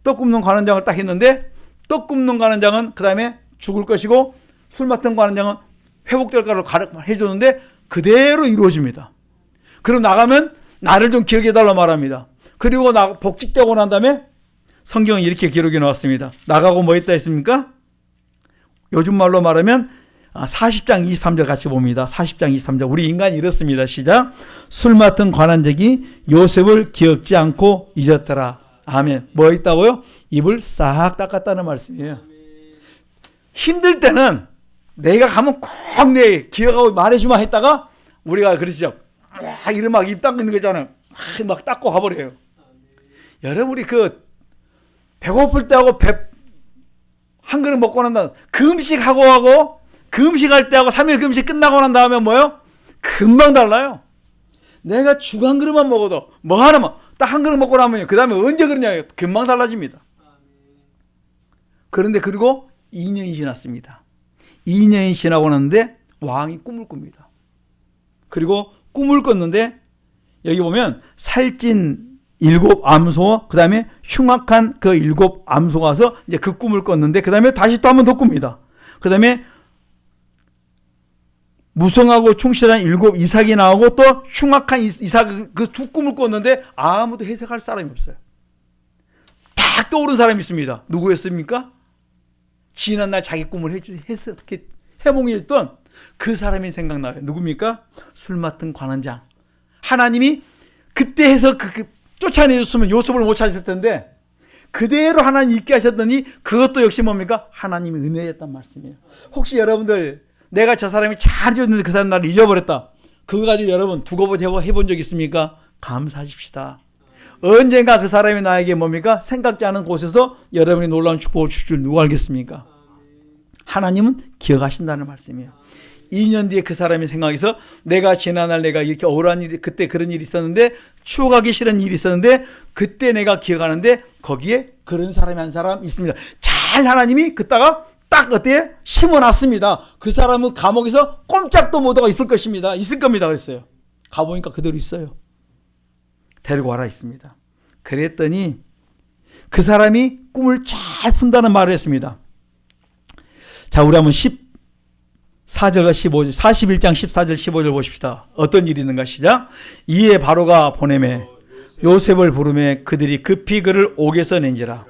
떡 굽는 관원장을 딱 했는데, 떡 굽는 관원장은 그 다음에 죽을 것이고 술 맡은 관원장은 회복될 거를 해줬는데 그대로 이루어집니다. 그리고 나가면 나를 좀 기억해달라 말합니다. 그리고 복직되고 난 다음에 성경은 이렇게 기록이 나왔습니다. 나가고 뭐 했다 했습니까? 요즘 말로 말하면 40장 23절 같이 봅니다. 40장 23절. 우리 인간이 이렇습니다. 시작. 술 맡은 관원장이 요셉을 기억지 않고 잊었더라. 아멘. 뭐 있다고요? 입을 싹 닦았다는 말씀이에요. 힘들 때는 내가 가면 꼭 내 기억하고 말해주마 했다가 우리가 그러죠. 이런 막 입 닦는 거 있잖아요. 막 닦고 가버려요. 여러분, 우리 배고플 때 하고 한 그릇 먹고 난 다음에 금식하고 금식할 때 하고 3일 금식 끝나고 난 다음에 뭐요? 금방 달라요. 내가 죽 한 그릇만 먹어도 뭐 하나만 딱 한 그릇 먹고 나면 그 다음에 언제 그러냐, 금방 달라집니다. 그런데 그리고 2년이 지났습니다. 2년이 지나고 났는데 왕이 꿈을 꿉니다. 그리고 꿈을 꿨는데 여기 보면 살찐 7 암소, 그 다음에 흉악한 그 7 암소가 와서 이제 그 꿈을 꿨는데, 그 다음에 다시 또 한 번 더 꿉니다. 그 다음에 무성하고 충실한 7 이삭이 나오고 또 흉악한 이삭, 그 두 꿈을 꿨는데 아무도 해석할 사람이 없어요. 딱 떠오른 사람이 있습니다. 누구였습니까? 지난날 자기 꿈을 해서 이렇게 해몽했던 그 사람이 생각나요. 누굽니까? 술 맡은 관원장. 하나님이 그때 해서 쫓아내줬으면 요셉을 못 찾았을 텐데 그대로 하나님 있게 하셨더니 그것도 역시 뭡니까? 하나님의 은혜였단 말씀이에요. 혹시 여러분들 내가 저 사람이 잘 지었는데 그 사람 나를 잊어버렸다. 그거 가지고 여러분 두고보지 해본 적 있습니까? 감사하십시다. 언젠가 그 사람이 나에게 뭡니까? 생각지 않은 곳에서 여러분이 놀라운 축복을 줄 줄 누가 알겠습니까? 하나님은 기억하신다는 말씀이에요. 2년 뒤에 그 사람이 생각해서 내가 지난날 내가 이렇게 억울한 일이, 그때 그런 일이 있었는데, 추억하기 싫은 일이 있었는데 그때 내가 기억하는데 거기에 그런 사람이 한 사람 있습니다. 잘 하나님이 그따가 딱 어때요? 심어놨습니다. 그 사람은 감옥에서 꼼짝도 못하고 있을 것입니다. 있을 겁니다. 그랬어요. 가보니까 그대로 있어요. 데리고 와라 있습니다. 그랬더니 그 사람이 꿈을 잘 푼다는 말을 했습니다. 자, 우리 한번 14절과 15절, 41장 14절 15절 보십시다. 어떤 일이 있는가 시작. 이에 바로가 보내매 요셉을 부르매 그들이 급히 그를 옥에서 낸지라.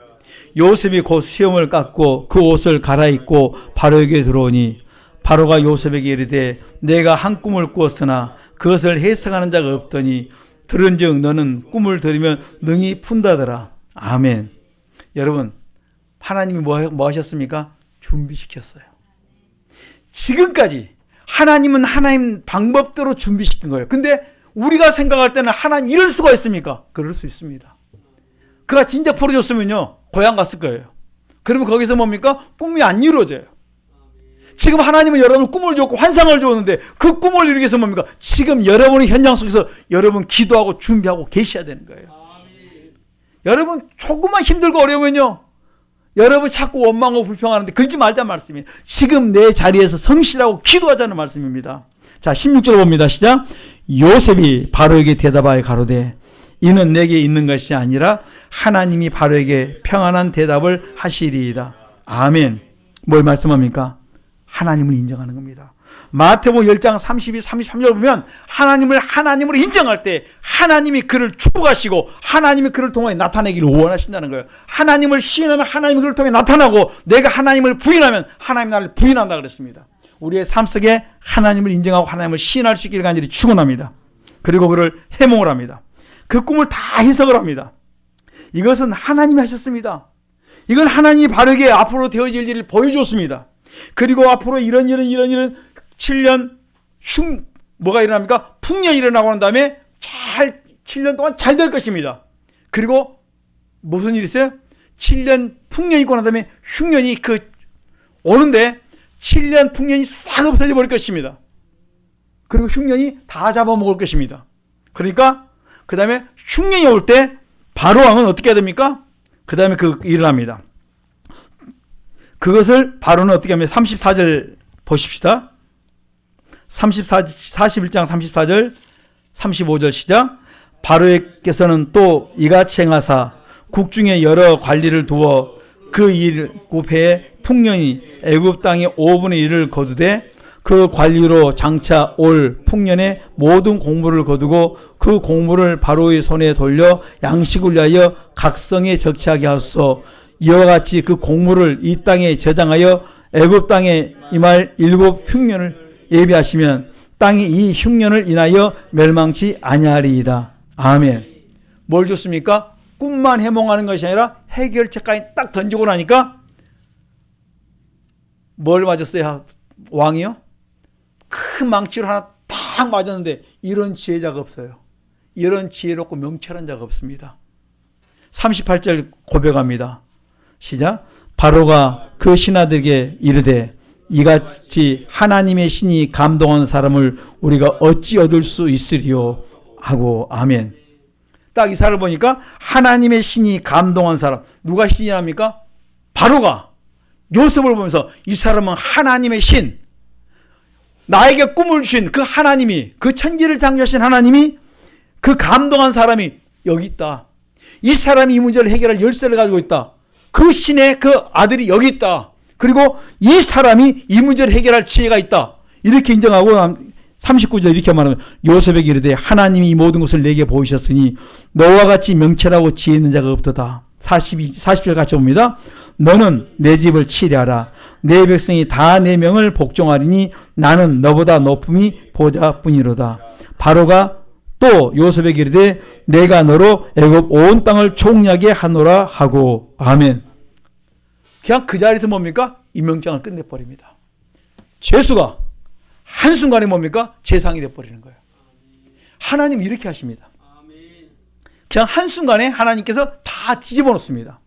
요셉이 곧 수염을 깎고 그 옷을 갈아입고 바로에게 들어오니 바로가 요셉에게 이르되 내가 한 꿈을 꾸었으나 그것을 해석하는 자가 없더니 들은즉 너는 꿈을 들으면 능히 푼다더라. 아멘. 여러분, 하나님이 뭐 하셨습니까? 준비시켰어요. 지금까지 하나님은 하나님 방법대로 준비시킨 거예요. 근데 우리가 생각할 때는 하나님 이럴 수가 있습니까? 그럴 수 있습니다. 그가 진작 풀어줬으면요 고향 갔을 거예요. 그러면 거기서 뭡니까? 꿈이 안 이루어져요. 지금 하나님은 여러분 꿈을 줬고 환상을 줬는데 그 꿈을 이루기 위해서 뭡니까? 지금 여러분의 현장 속에서 여러분 기도하고 준비하고 계셔야 되는 거예요. 여러분 조금만 힘들고 어려우면요 여러분 자꾸 원망하고 불평하는데 그러지 말자는 말씀이에요. 지금 내 자리에서 성실하고 기도하자는 말씀입니다. 자, 16절 봅니다. 시작. 요셉이 바로에게 대답하여 가로되 이는 내게 있는 것이 아니라 하나님이 바로에게 평안한 대답을 하시리이다. 아멘. 뭘 말씀합니까? 하나님을 인정하는 겁니다. 마태복음 10장 32, 33절 보면 하나님을 인정할 때 하나님이 그를 축복하시고 하나님이 그를 통해 나타내기를 원하신다는 거예요. 하나님을 시인하면 하나님이 그를 통해 나타나고 내가 하나님을 부인하면 하나님이 나를 부인한다 그랬습니다. 우리의 삶 속에 하나님을 인정하고 하나님을 시인할 수 있기를 간절히 축원합니다. 그리고 그를 해몽을 합니다. 그 꿈을 다 해석을 합니다. 이것은 하나님이 하셨습니다. 이건 하나님이 바르게 앞으로 되어질 일을 보여줬습니다. 그리고 앞으로 이런 7년 뭐가 일어납니까? 풍년이 일어나고 난 다음에 7년 동안 잘 될 것입니다. 그리고 무슨 일이 있어요? 7년 풍년이 있고 난 다음에 흉년이 오는데 7년 풍년이 싹 없어져 버릴 것입니다. 그리고 흉년이 다 잡아먹을 것입니다. 그러니까 그 다음에 흉년이 올 때 바로 왕은 어떻게 해야 됩니까? 그 다음에 일을 합니다. 그것을 바로는 어떻게 하면 34절 보십시다. 41장 34절 35절 시작. 바로에게서는 또 이같이 행하사 국중에 여러 관리를 두어 그 7해의 풍년이 애굽 땅의 5분의 1을 거두되 그 관리로 장차 올 풍년의 모든 공물을 거두고 그 공물을 바로의 손에 돌려 양식을 위하여 각성에 적치하게 하소서. 이와 같이 그 공물을 이 땅에 저장하여 애굽 땅에 임할 7 흉년을 예비하시면 땅이 이 흉년을 인하여 멸망치 아니하리이다. 아멘. 뭘 줬습니까? 꿈만 해몽하는 것이 아니라 해결책까지 딱 던지고 나니까 뭘 맞았어요? 왕이요? 큰 망치를 하나 딱 맞았는데 이런 지혜자가 없어요. 이런 지혜롭고 명철한 자가 없습니다. 38절 고백합니다. 시작. 바로가 그 신하들에게 이르되 이같이 하나님의 신이 감동한 사람을 우리가 어찌 얻을 수 있으리요 하고. 아멘. 딱 이 사람을 보니까 하나님의 신이 감동한 사람. 누가 신이랍니까? 바로가 요셉을 보면서 이 사람은 하나님의 신, 나에게 꿈을 주신 그 하나님이, 그 천지를 창조하신 하나님이, 그 감동한 사람이 여기 있다. 이 사람이 이 문제를 해결할 열쇠를 가지고 있다. 그 신의 그 아들이 여기 있다. 그리고 이 사람이 이 문제를 해결할 지혜가 있다. 이렇게 인정하고 39절 이렇게 말하면 요셉에게 이르되 하나님이 이 모든 것을 내게 보이셨으니 너와 같이 명철하고 지혜 있는 자가 없도다. 40절 같이 봅니다. 너는 내 집을 치리하라. 내 백성이 다 내 명을 복종하리니 나는 너보다 높음이 보좌뿐이로다. 바로가 또 요셉에게 이르되 내가 너로 애굽 온 땅을 총리하게 하노라 하고. 아멘. 그냥 그 자리에서 뭡니까? 임명장을 끝내버립니다. 죄수가 한순간에 뭡니까? 재상이 돼버리는 거예요. 하나님 이렇게 하십니다. 그냥 한순간에 하나님께서 다 뒤집어 놓습니다.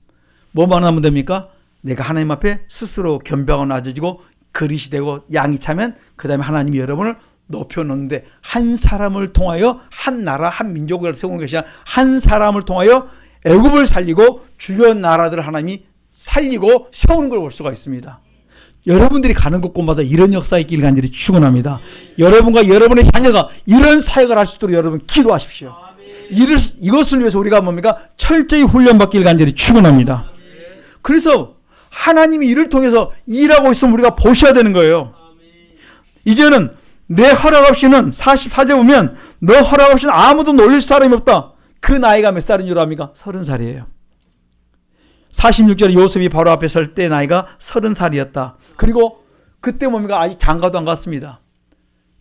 뭐만 하면 됩니까? 내가 하나님 앞에 스스로 겸비하고 낮아지고 그릇이 되고 양이 차면 그 다음에 하나님이 여러분을 높여놓는데, 한 사람을 통하여 한 나라 한 민족을 세우는 것이 아니라 한 사람을 통하여 애굽을 살리고 주변 나라들을 하나님이 살리고 세우는 걸 볼 수가 있습니다. 여러분들이 가는 곳곳마다 이런 역사의 있기를 간절히 축원합니다. 여러분과 여러분의 자녀가 이런 사역을 할 수 있도록 여러분 기도하십시오. 이것을 위해서 우리가 뭡니까? 철저히 훈련받기를 간절히 축원합니다. 그래서 하나님이 이를 통해서 일하고 있으면 우리가 보셔야 되는 거예요. 이제는 내 허락 없이는 44절 보면 너 허락 없이는 아무도 놀릴 사람이 없다. 그 나이가 몇 살인 줄 압니까? 30살이에요. 46절에 요셉이 바로 앞에 설 때 나이가 30살이었다. 그리고 그때 뭡니까? 아직 장가도 안 갔습니다.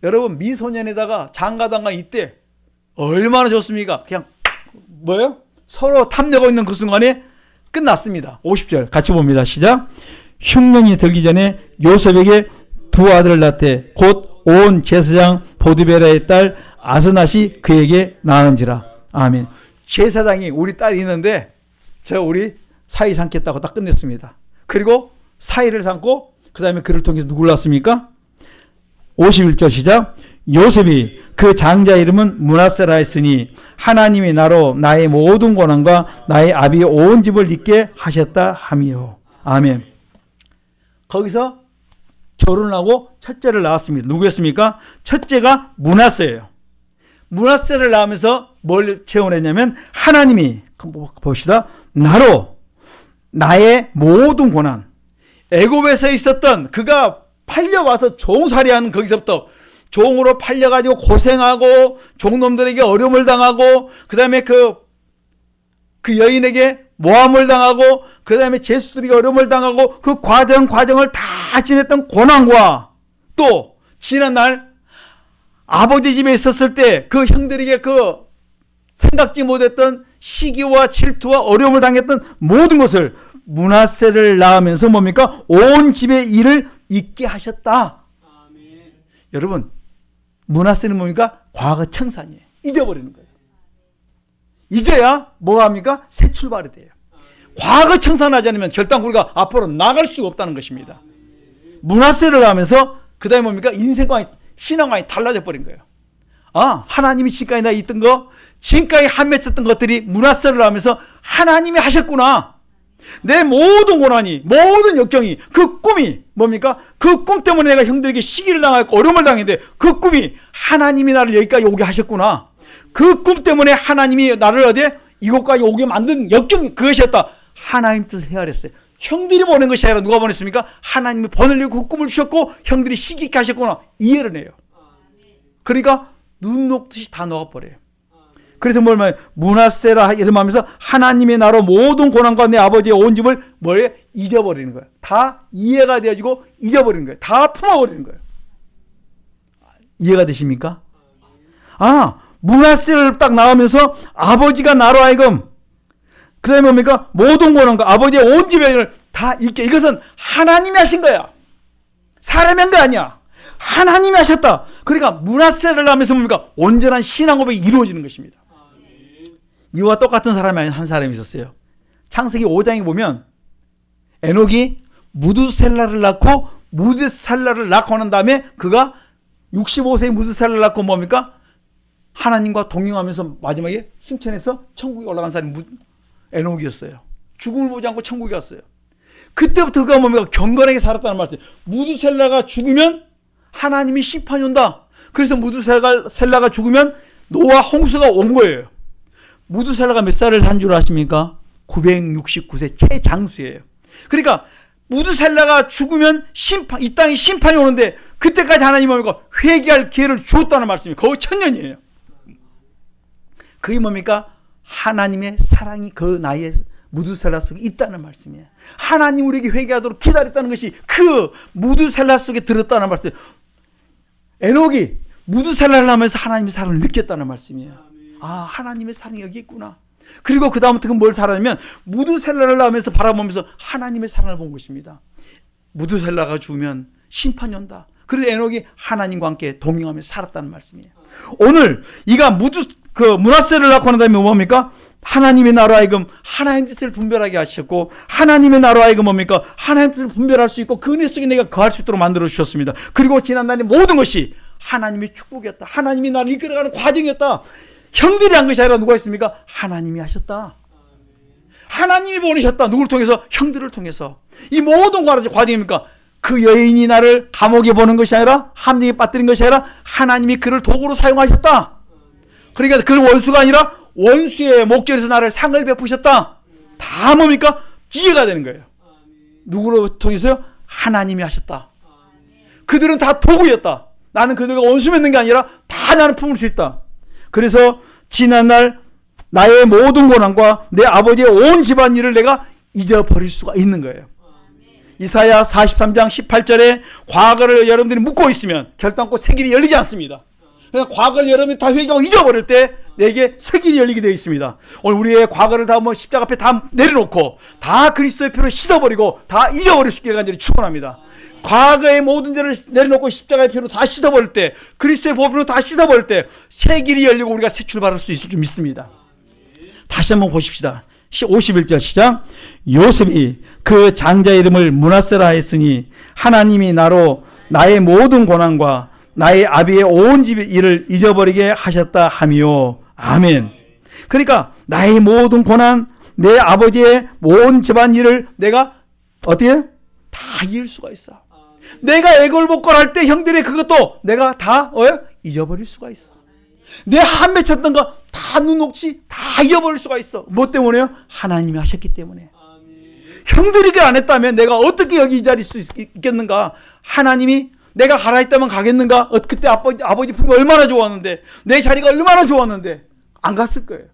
여러분, 미소년에다가 장가도 안 간 이때 얼마나 좋습니까? 그냥 뭐예요? 서로 탐내고 있는 그 순간에 끝났습니다. 50절 같이 봅니다. 시작. 흉년이 들기 전에 요셉에게 두 아들을 낳되 곧 온 제사장 보디베라의 딸 아스낫이 그에게 낳은지라. 아멘. 제사장이 우리 딸이 있는데 우리 사이 삼겠다고 딱 끝냈습니다. 그리고 사이를 삼고 그 다음에 그를 통해서 누굴 낳습니까? 51절 시작. 요셉이 그 장자 이름은 므낫세라 했으니 하나님이 나로 나의 모든 고난과 나의 아비의 온 집을 잊게 하셨다 하미요. 아멘. 거기서 결혼하고 첫째를 낳았습니다. 누구였습니까? 첫째가 므낫세예요. 므낫세를 낳으면서 뭘 체험했냐면 하나님이 봅시다. 나로 나의 모든 고난, 애굽에서 있었던 그가 팔려와서 종살이하는 거기서부터 종으로 팔려가지고 고생하고 종놈들에게 어려움을 당하고 그 다음에 그 여인에게 모함을 당하고 그 다음에 제수들에게 어려움을 당하고 그 과정을 다 지냈던 고난과 또 지난날 아버지 집에 있었을 때 그 형들에게 그 생각지 못했던 시기와 질투와 어려움을 당했던 모든 것을 므낫세를 낳으면서 뭡니까? 온 집의 일을 잊게 하셨다. 아멘. 여러분, 므낫세는 뭡니까? 과거 청산이에요. 잊어버리는 거예요. 이제야 뭐 합니까? 새 출발이 돼요. 과거 청산하지 않으면 결단 우리가 앞으로 나갈 수가 없다는 것입니다. 므낫세를 하면서 그 다음에 뭡니까? 인생관이, 신앙관이 달라져 버린 거예요. 아, 하나님이 지금까지 나 있던 거, 지금까지 한맺혔던 것들이 므낫세를 하면서 하나님이 하셨구나. 내 모든 고난이, 모든 역경이, 그 꿈이 뭡니까? 그 꿈 때문에 내가 형들에게 시기를 당하고 어려움을 당했는데 그 꿈이 하나님이 나를 여기까지 오게 하셨구나. 그 꿈 때문에 하나님이 나를 어디에 이곳까지 오게 만든 역경이 그것이었다. 하나님 뜻을 헤아렸어요. 형들이 보낸 것이 아니라 누가 보냈습니까? 하나님이 보내려고 그 꿈을 주셨고 형들이 시기 있게 하셨구나. 이해를 해요. 그러니까 눈 녹듯이 다 녹아버려요. 그래서 뭘 말해? 므낫세라 이름하면서 하나님의 나로 모든 고난과 내 아버지의 온 집을 뭐예요? 잊어버리는 거예요. 다 이해가 되어지고 잊어버리는 거예요. 다 품어버리는 거예요. 이해가 되십니까? 아, 므낫세를 딱 나오면서 아버지가 나로 하여금 그 다음에 뭡니까? 모든 고난과 아버지의 온 집의 일을 다 잊게. 이것은 하나님이 하신 거야. 사람이 한 거 아니야. 하나님이 하셨다. 그러니까 므낫세를 하면서 뭡니까? 온전한 신앙 고백이 이루어지는 것입니다. 이와 똑같은 사람이 한 사람이 있었어요. 창세기 5장에 보면 에녹이 무두셀라를 낳고 무두셀라를 낳고 난 다음에 그가 65세의 무두셀라를 낳고 뭡니까? 하나님과 동행하면서 마지막에 승천해서 천국에 올라간 사람이 에녹이었어요. 죽음을 보지 않고 천국에 갔어요. 그때부터 그가 뭡니까? 경건하게 살았다는 말씀. 무두셀라가 죽으면 하나님이 심판이 온다. 그래서 무두셀라가 죽으면 노아 홍수가 온 거예요. 무두셀라가 몇 살을 산 줄 아십니까? 969세 최장수예요. 그러니까 무두셀라가 죽으면 이 땅에 심판이 오는데 그때까지 하나님이 뭡니까? 회개할 기회를 주었다는 말씀이에요. 거의 1000년이에요. 그게 뭡니까? 하나님의 사랑이 그 나이에 무두셀라 속에 있다는 말씀이에요. 하나님 우리에게 회개하도록 기다렸다는 것이 그 무두셀라 속에 들었다는 말씀이에요. 에녹이 무두셀라를 하면서 하나님의 사랑을 느꼈다는 말씀이에요. 아, 하나님의 사랑이 여기 있구나. 그리고 그 다음부터 뭘 살았냐면 무두셀라를 하면서 바라보면서 하나님의 사랑을 본 것입니다. 무두셀라가 죽으면 심판이 온다. 그래서 에녹이 하나님과 함께 동행하며 살았다는 말씀이에요. 오늘 이가 므낫세를 낳고 난 다음에 뭡니까? 하나님의 나라로 하여금 하나님 뜻을 분별하게 하셨고, 하나님의 나라로 하여금 뭡니까? 하나님 뜻을 분별할 수 있고 그 은혜 속에 내가 거할 수 있도록 만들어 주셨습니다. 그리고 지난날의 모든 것이 하나님의 축복이었다. 하나님이 나를 이끌어가는 과정이었다. 형들이 한 것이 아니라 누가 했습니까? 하나님이 하셨다. 하나님이 보내셨다. 누구를 통해서? 형들을 통해서. 이 모든 과정입니까? 그 여인이 나를 감옥에 보는 것이 아니라, 함정에 빠뜨린 것이 아니라 하나님이 그를 도구로 사용하셨다. 그러니까 그 원수가 아니라 원수의 목전에서 나를 상을 베푸셨다. 다 뭡니까? 이해가 되는 거예요. 누구로 통해서요? 하나님이 하셨다. 그들은 다 도구였다. 나는 그들과 원수 맺는 게 아니라 다 나는 품을 수 있다. 그래서 지난날 나의 모든 고난과 내 아버지의 온 집안일을 내가 잊어버릴 수가 있는 거예요. 이사야 43장 18절에 과거를 여러분들이 묻고 있으면 결단코 새 길이 열리지 않습니다. 그래서 과거를 여러분들이 다 회개하고 잊어버릴 때 내게 새 길이 열리게 되어 있습니다. 오늘 우리의 과거를 다 십자가 앞에 다 내려놓고 다 그리스도의 피로 씻어버리고 다 잊어버릴 수 있게 간절히 축원합니다. 과거의 모든 죄를 내려놓고 십자가의 피로 다 씻어버릴 때, 그리스도의 보혈로 다 씻어버릴 때 새 길이 열리고 우리가 새 출발할 수 있을 줄 믿습니다. 다시 한번 보십시다. 51절 시작. 요셉이 그 장자의 이름을 므낫세라 했으니 하나님이 나로 나의 모든 고난과 나의 아비의 온 집의 일을 잊어버리게 하셨다 하미요. 아멘. 그러니까 나의 모든 고난, 내 아버지의 온 집안 일을 내가 어떻게 다 잊을 수가 있어. 내가 애걸복걸 때 형들의 그것도 내가 다 잊어버릴 수가 있어. 내 한 맺혔던 거 다 눈녹지 다 잊어버릴 수가 있어. 뭐 때문에요? 하나님이 하셨기 때문에. 형들이 그 안 했다면 내가 어떻게 여기 이 자리일 수 있겠는가? 하나님이 내가 가라 했다면 가겠는가? 그때 아버지 품이 얼마나 좋았는데, 내 자리가 얼마나 좋았는데 안 갔을 거예요.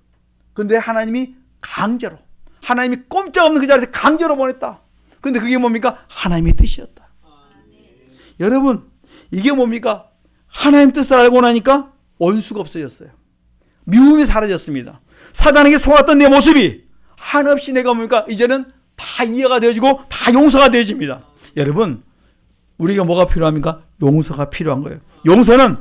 근데 하나님이 강제로, 하나님이 꼼짝없는 그 자리에서 강제로 보냈다. 근데 그게 뭡니까? 하나님의 뜻이었다. 여러분, 이게 뭡니까? 하나님 뜻을 알고 나니까 원수가 없어졌어요. 미움이 사라졌습니다. 사단에게 속았던 내 모습이 한없이 내가 뭡니까? 이제는 다 이해가 되어지고 다 용서가 되어집니다. 여러분, 우리가 뭐가 필요합니까? 용서가 필요한 거예요. 용서는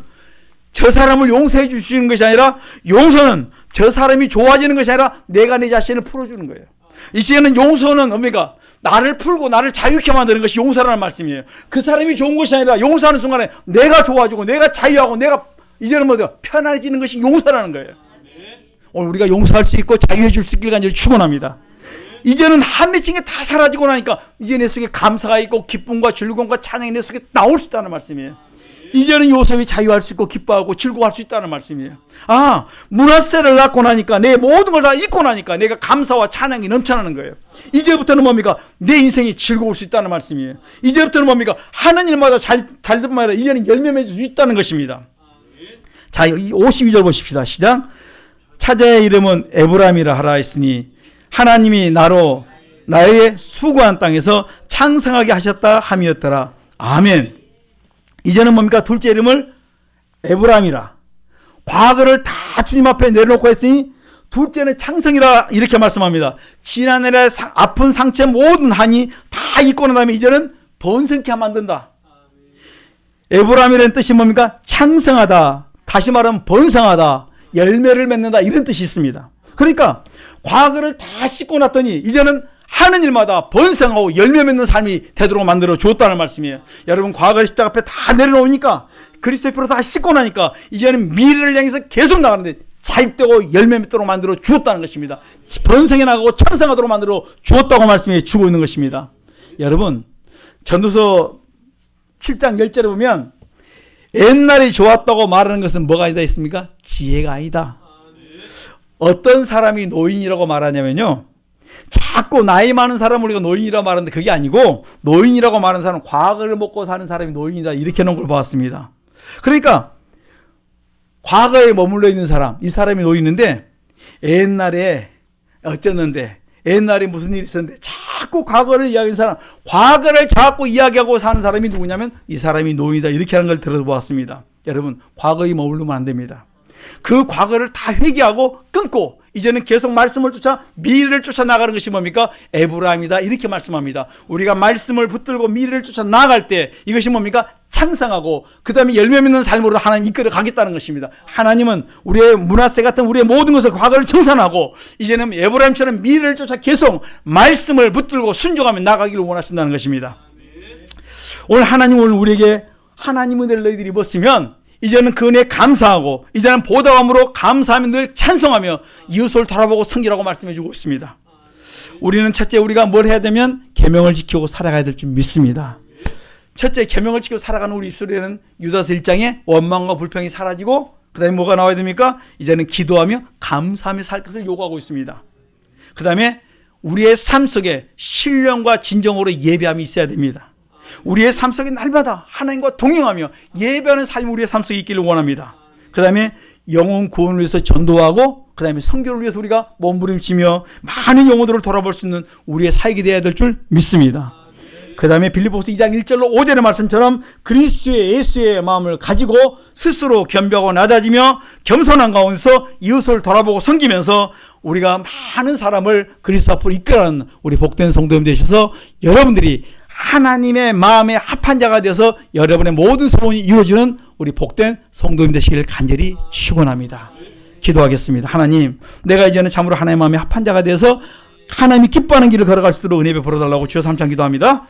저 사람을 용서해 주시는 것이 아니라, 용서는 저 사람이 좋아지는 것이 아니라 내가 내 자신을 풀어주는 거예요. 이 시에는 용서는 뭡니까? 나를 풀고 나를 자유케 만드는 것이 용서라는 말씀이에요. 그 사람이 좋은 것이 아니라 용서하는 순간에 내가 좋아지고 내가 자유하고 내가 이제는 뭐죠? 편안해지는 것이 용서라는 거예요. 오늘 우리가 용서할 수 있고 자유해 줄 수 있길 간절히 축원합니다. 이제는 한 맺힌 게 다 사라지고 나니까 이제 내 속에 감사가 있고 기쁨과 즐거움과 찬양이 내 속에 나올 수 있다는 말씀이에요. 이제는 요셉이 자유할 수 있고 기뻐하고 즐거워할 수 있다는 말씀이에요. 아, 므낫세를 낳고 나니까 내 모든 걸 다 잊고 나니까 내가 감사와 찬양이 넘쳐나는 거예요. 이제부터는 뭡니까? 내 인생이 즐거울 수 있다는 말씀이에요. 이제부터는 뭡니까? 하는 일마다 잘 되면 아니라 이제는 열매 맺을 수 있다는 것입니다. 자, 이 52절 보십시다. 시작. 차자의 이름은 에브라임이라 하라 했으니 하나님이 나로 나에게 수고한 땅에서 창성하게 하셨다 함이었더라. 아멘. 이제는 뭡니까? 둘째 이름을 에브라임이라. 과거를 다 주님 앞에 내려놓고 했으니 둘째는 창성이라 이렇게 말씀합니다. 지난날의 아픈 상처 모든 한이 다 잊고 난 다음에 이제는 번성케 만든다. 에브라임이라는 뜻이 뭡니까? 창성하다. 다시 말하면 번성하다. 열매를 맺는다. 이런 뜻이 있습니다. 그러니까 과거를 다 씻고 났더니 이제는 하는 일마다 번성하고 열매 맺는 삶이 되도록 만들어 줬다는 말씀이에요. 여러분, 과거의 십자가 앞에 다 내려놓으니까 그리스도의 피로 다 씻고 나니까 이제는 미래를 향해서 계속 나가는데 자립되고 열매 맺도록 만들어 주었다는 것입니다. 번성해 나가고 창성하도록 만들어 주었다고 말씀해 주고 있는 것입니다. 여러분, 전도서 7장 10절에 보면 옛날이 좋았다고 말하는 것은 뭐가 아니다 있습니까? 지혜가 아니다. 어떤 사람이 노인이라고 말하냐면요, 자꾸 나이 많은 사람을 우리가 노인이라고 말하는데 그게 아니고, 노인이라고 말하는 사람은 과거를 먹고 사는 사람이 노인이다, 이렇게 놓은 걸 봤습니다. 그러니까 과거에 머물러 있는 사람, 이 사람이 노인인데 옛날에 어쩌는데, 옛날에 무슨 일이 있었는데 자꾸 과거를 이야기하는 사람, 과거를 자꾸 이야기하고 사는 사람이 누구냐면 이 사람이 노인이다, 이렇게 하는 걸 들어보았습니다. 여러분, 과거에 머물르면 안 됩니다. 그 과거를 다 회개하고 끊고 이제는 계속 말씀을 쫓아 미래를 쫓아 나가는 것이 뭡니까? 에브라임이다, 이렇게 말씀합니다. 우리가 말씀을 붙들고 미래를 쫓아 나갈 때 이것이 뭡니까? 창성하고 그 다음에 열매 맺는 삶으로 하나님 이끌어 가겠다는 것입니다. 하나님은 우리의 문화세 같은 우리의 모든 것을, 과거를 청산하고 이제는 에브라임처럼 미래를 쫓아 계속 말씀을 붙들고 순종하며 나가기를 원하신다는 것입니다. 오늘 하나님은 우리에게 하나님 은혜를 너희들이 입었으면 이제는 그 은혜에 감사하고 이제는 보답함으로 감사하며 늘 찬송하며 이웃을 돌아보고 섬기라고 말씀해 주고 있습니다. 우리는 첫째, 우리가 뭘 해야 되면 계명을 지키고 살아가야 될 줄 믿습니다. 첫째, 계명을 지키고 살아가는 우리 입술에는 유다서 1장에 원망과 불평이 사라지고 그 다음에 뭐가 나와야 됩니까? 이제는 기도하며 감사하며 살 것을 요구하고 있습니다. 그 다음에 우리의 삶 속에 신령과 진정으로 예배함이 있어야 됩니다. 우리의 삶 속에 날마다 하나님과 동행하며 예배하는 삶이 우리의 삶 속에 있기를 원합니다. 그 다음에 영혼 구원을 위해서 전도하고 그 다음에 선교를 위해서 우리가 몸부림치며 많은 영혼들을 돌아볼 수 있는 우리의 사역이 되어야 될 줄 믿습니다. 그 다음에 빌립보서 2장 1절로 5절의 말씀처럼 그리스도의 예수의 마음을 가지고 스스로 겸비하고 낮아지며 겸손한 가운데서 이웃을 돌아보고 섬기면서 우리가 많은 사람을 그리스도 앞으로 이끌어가는 우리 복된 성도님 되셔서 여러분들이 하나님의 마음에 합한 자가 되어서 여러분의 모든 소원이 이루어지는 우리 복된 성도님 되시기를 간절히 축원합니다. 기도하겠습니다. 하나님, 내가 이제는 참으로 하나님의 마음에 합한 자가 되어서 하나님이 기뻐하는 길을 걸어갈 수 있도록 은혜 베풀어달라고 주여 삼창 기도합니다.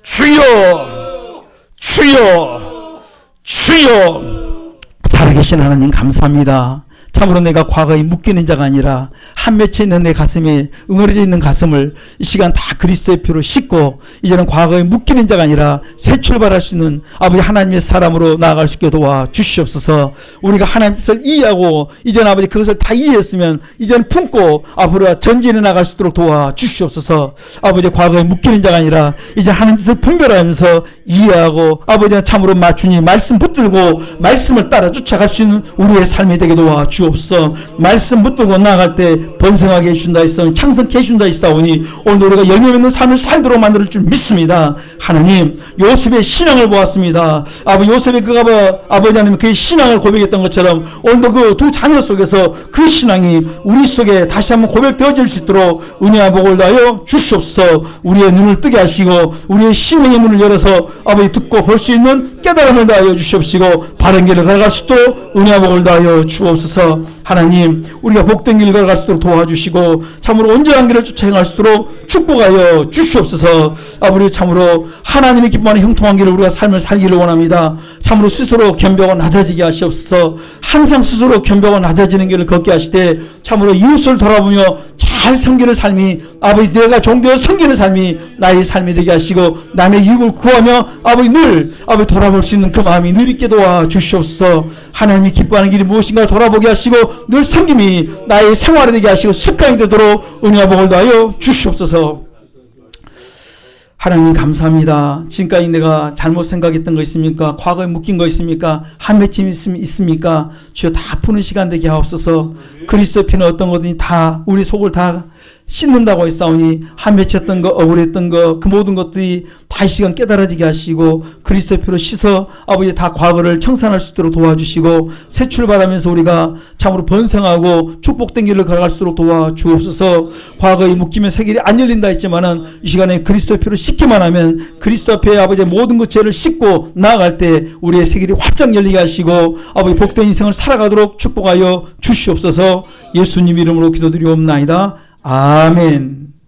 주여, 주여, 주여. 살아계신 하나님 감사합니다. 참으로 내가 과거에 묶이는 자가 아니라 한 맺혀 있는 내 가슴에 응어려져 있는 가슴을 이 시간 다 그리스도의 피로 씻고 이제는 과거에 묶이는 자가 아니라 새 출발할 수 있는 아버지 하나님의 사람으로 나아갈 수 있게 도와 주시옵소서. 우리가 하나님 뜻을 이해하고 이제는 아버지 그것을 다 이해했으면 이제는 품고 앞으로 전진해 나갈 수 있도록 도와 주시옵소서. 아버지 과거에 묶이는 자가 아니라 이제 하나님 뜻을 분별하면서 이해하고 아버지 참으로 맞추니 말씀 붙들고 말씀을 따라 쫓아갈 수 있는 우리의 삶이 되게 도와 주옵소서. 말씀 붙들고 나아갈 때 번성하게 해준다 했사오니 창성케 해준다 했사오니 오늘 우리가 열매 맺는 삶을 살도록 만들 줄 믿습니다. 하나님, 요셉의 신앙을 보았습니다. 아버지 요셉의 아버지 하나님 그의 신앙을 고백했던 것처럼 오늘도 그 두 자녀 속에서 그 신앙이 우리 속에 다시 한번 고백되어질 수 있도록 은혜와 복을 다하여 주시옵소서. 우리의 눈을 뜨게 하시고 우리의 심령의 문을 열어서 아버지 듣고 볼 수 있는 깨달음을 다하여 주시옵시고 바른 길을 걸어갈 수 있도록 은혜와 복을 다하여 주옵소서. 하나님, 우리가 복된 길을 걸어갈 수 있도록 도와주시고 참으로 온전한 길을 쫓아 행할 수 있도록 축복하여 주시옵소서. 아버지 참으로 하나님의 기뻐하는 형통한 길을 우리가 삶을 살기를 원합니다. 참으로 스스로 겸비하고 낮아지게 하시옵소서. 항상 스스로 겸비하고 낮아지는 길을 걷게 하시되 참으로 이웃을 돌아보며 잘 섬기는 삶이 아버지 내가 종되어 섬기는 삶이 나의 삶이 되게 하시고 남의 이익을 구하며 아버지 늘 아버지 돌아볼 수 있는 그 마음이 늘 있게 도와 주시옵소서. 하나님이 기뻐하는 길이 무엇인가 돌아보게 하시고 늘 섬김이 나의 생활이 되게 하시고 습관이 되도록 은혜와 복을 다하여 주시옵소서. 하나님 감사합니다. 지금까지 내가 잘못 생각했던 거 있습니까? 과거에 묶인 거 있습니까? 한 맺힘 있습니까? 주여 다 푸는 시간 되게 하옵소서. 그리스도 피는 어떤 거든지 다 우리 속을 다 씻는다고 했사오니 한 맺혔던 거, 억울했던 거, 그 모든 것들이 다 이 시간 깨달아지게 하시고 그리스도 피로 씻어 아버지 다 과거를 청산할 수 있도록 도와주시고 새 출발하면서 우리가 참으로 번성하고 축복된 길을 걸어갈 수 있도록 도와주옵소서. 과거에 묶이면 새 길이 안 열린다 했지만은 이 시간에 그리스도 피로 씻기만 하면 그리스도 앞에 아버지의 모든 것 죄를 씻고 나아갈 때 우리의 새 길이 활짝 열리게 하시고 아버지 복된 인생을 살아가도록 축복하여 주시옵소서. 예수님 이름으로 기도드리옵나이다. 아멘.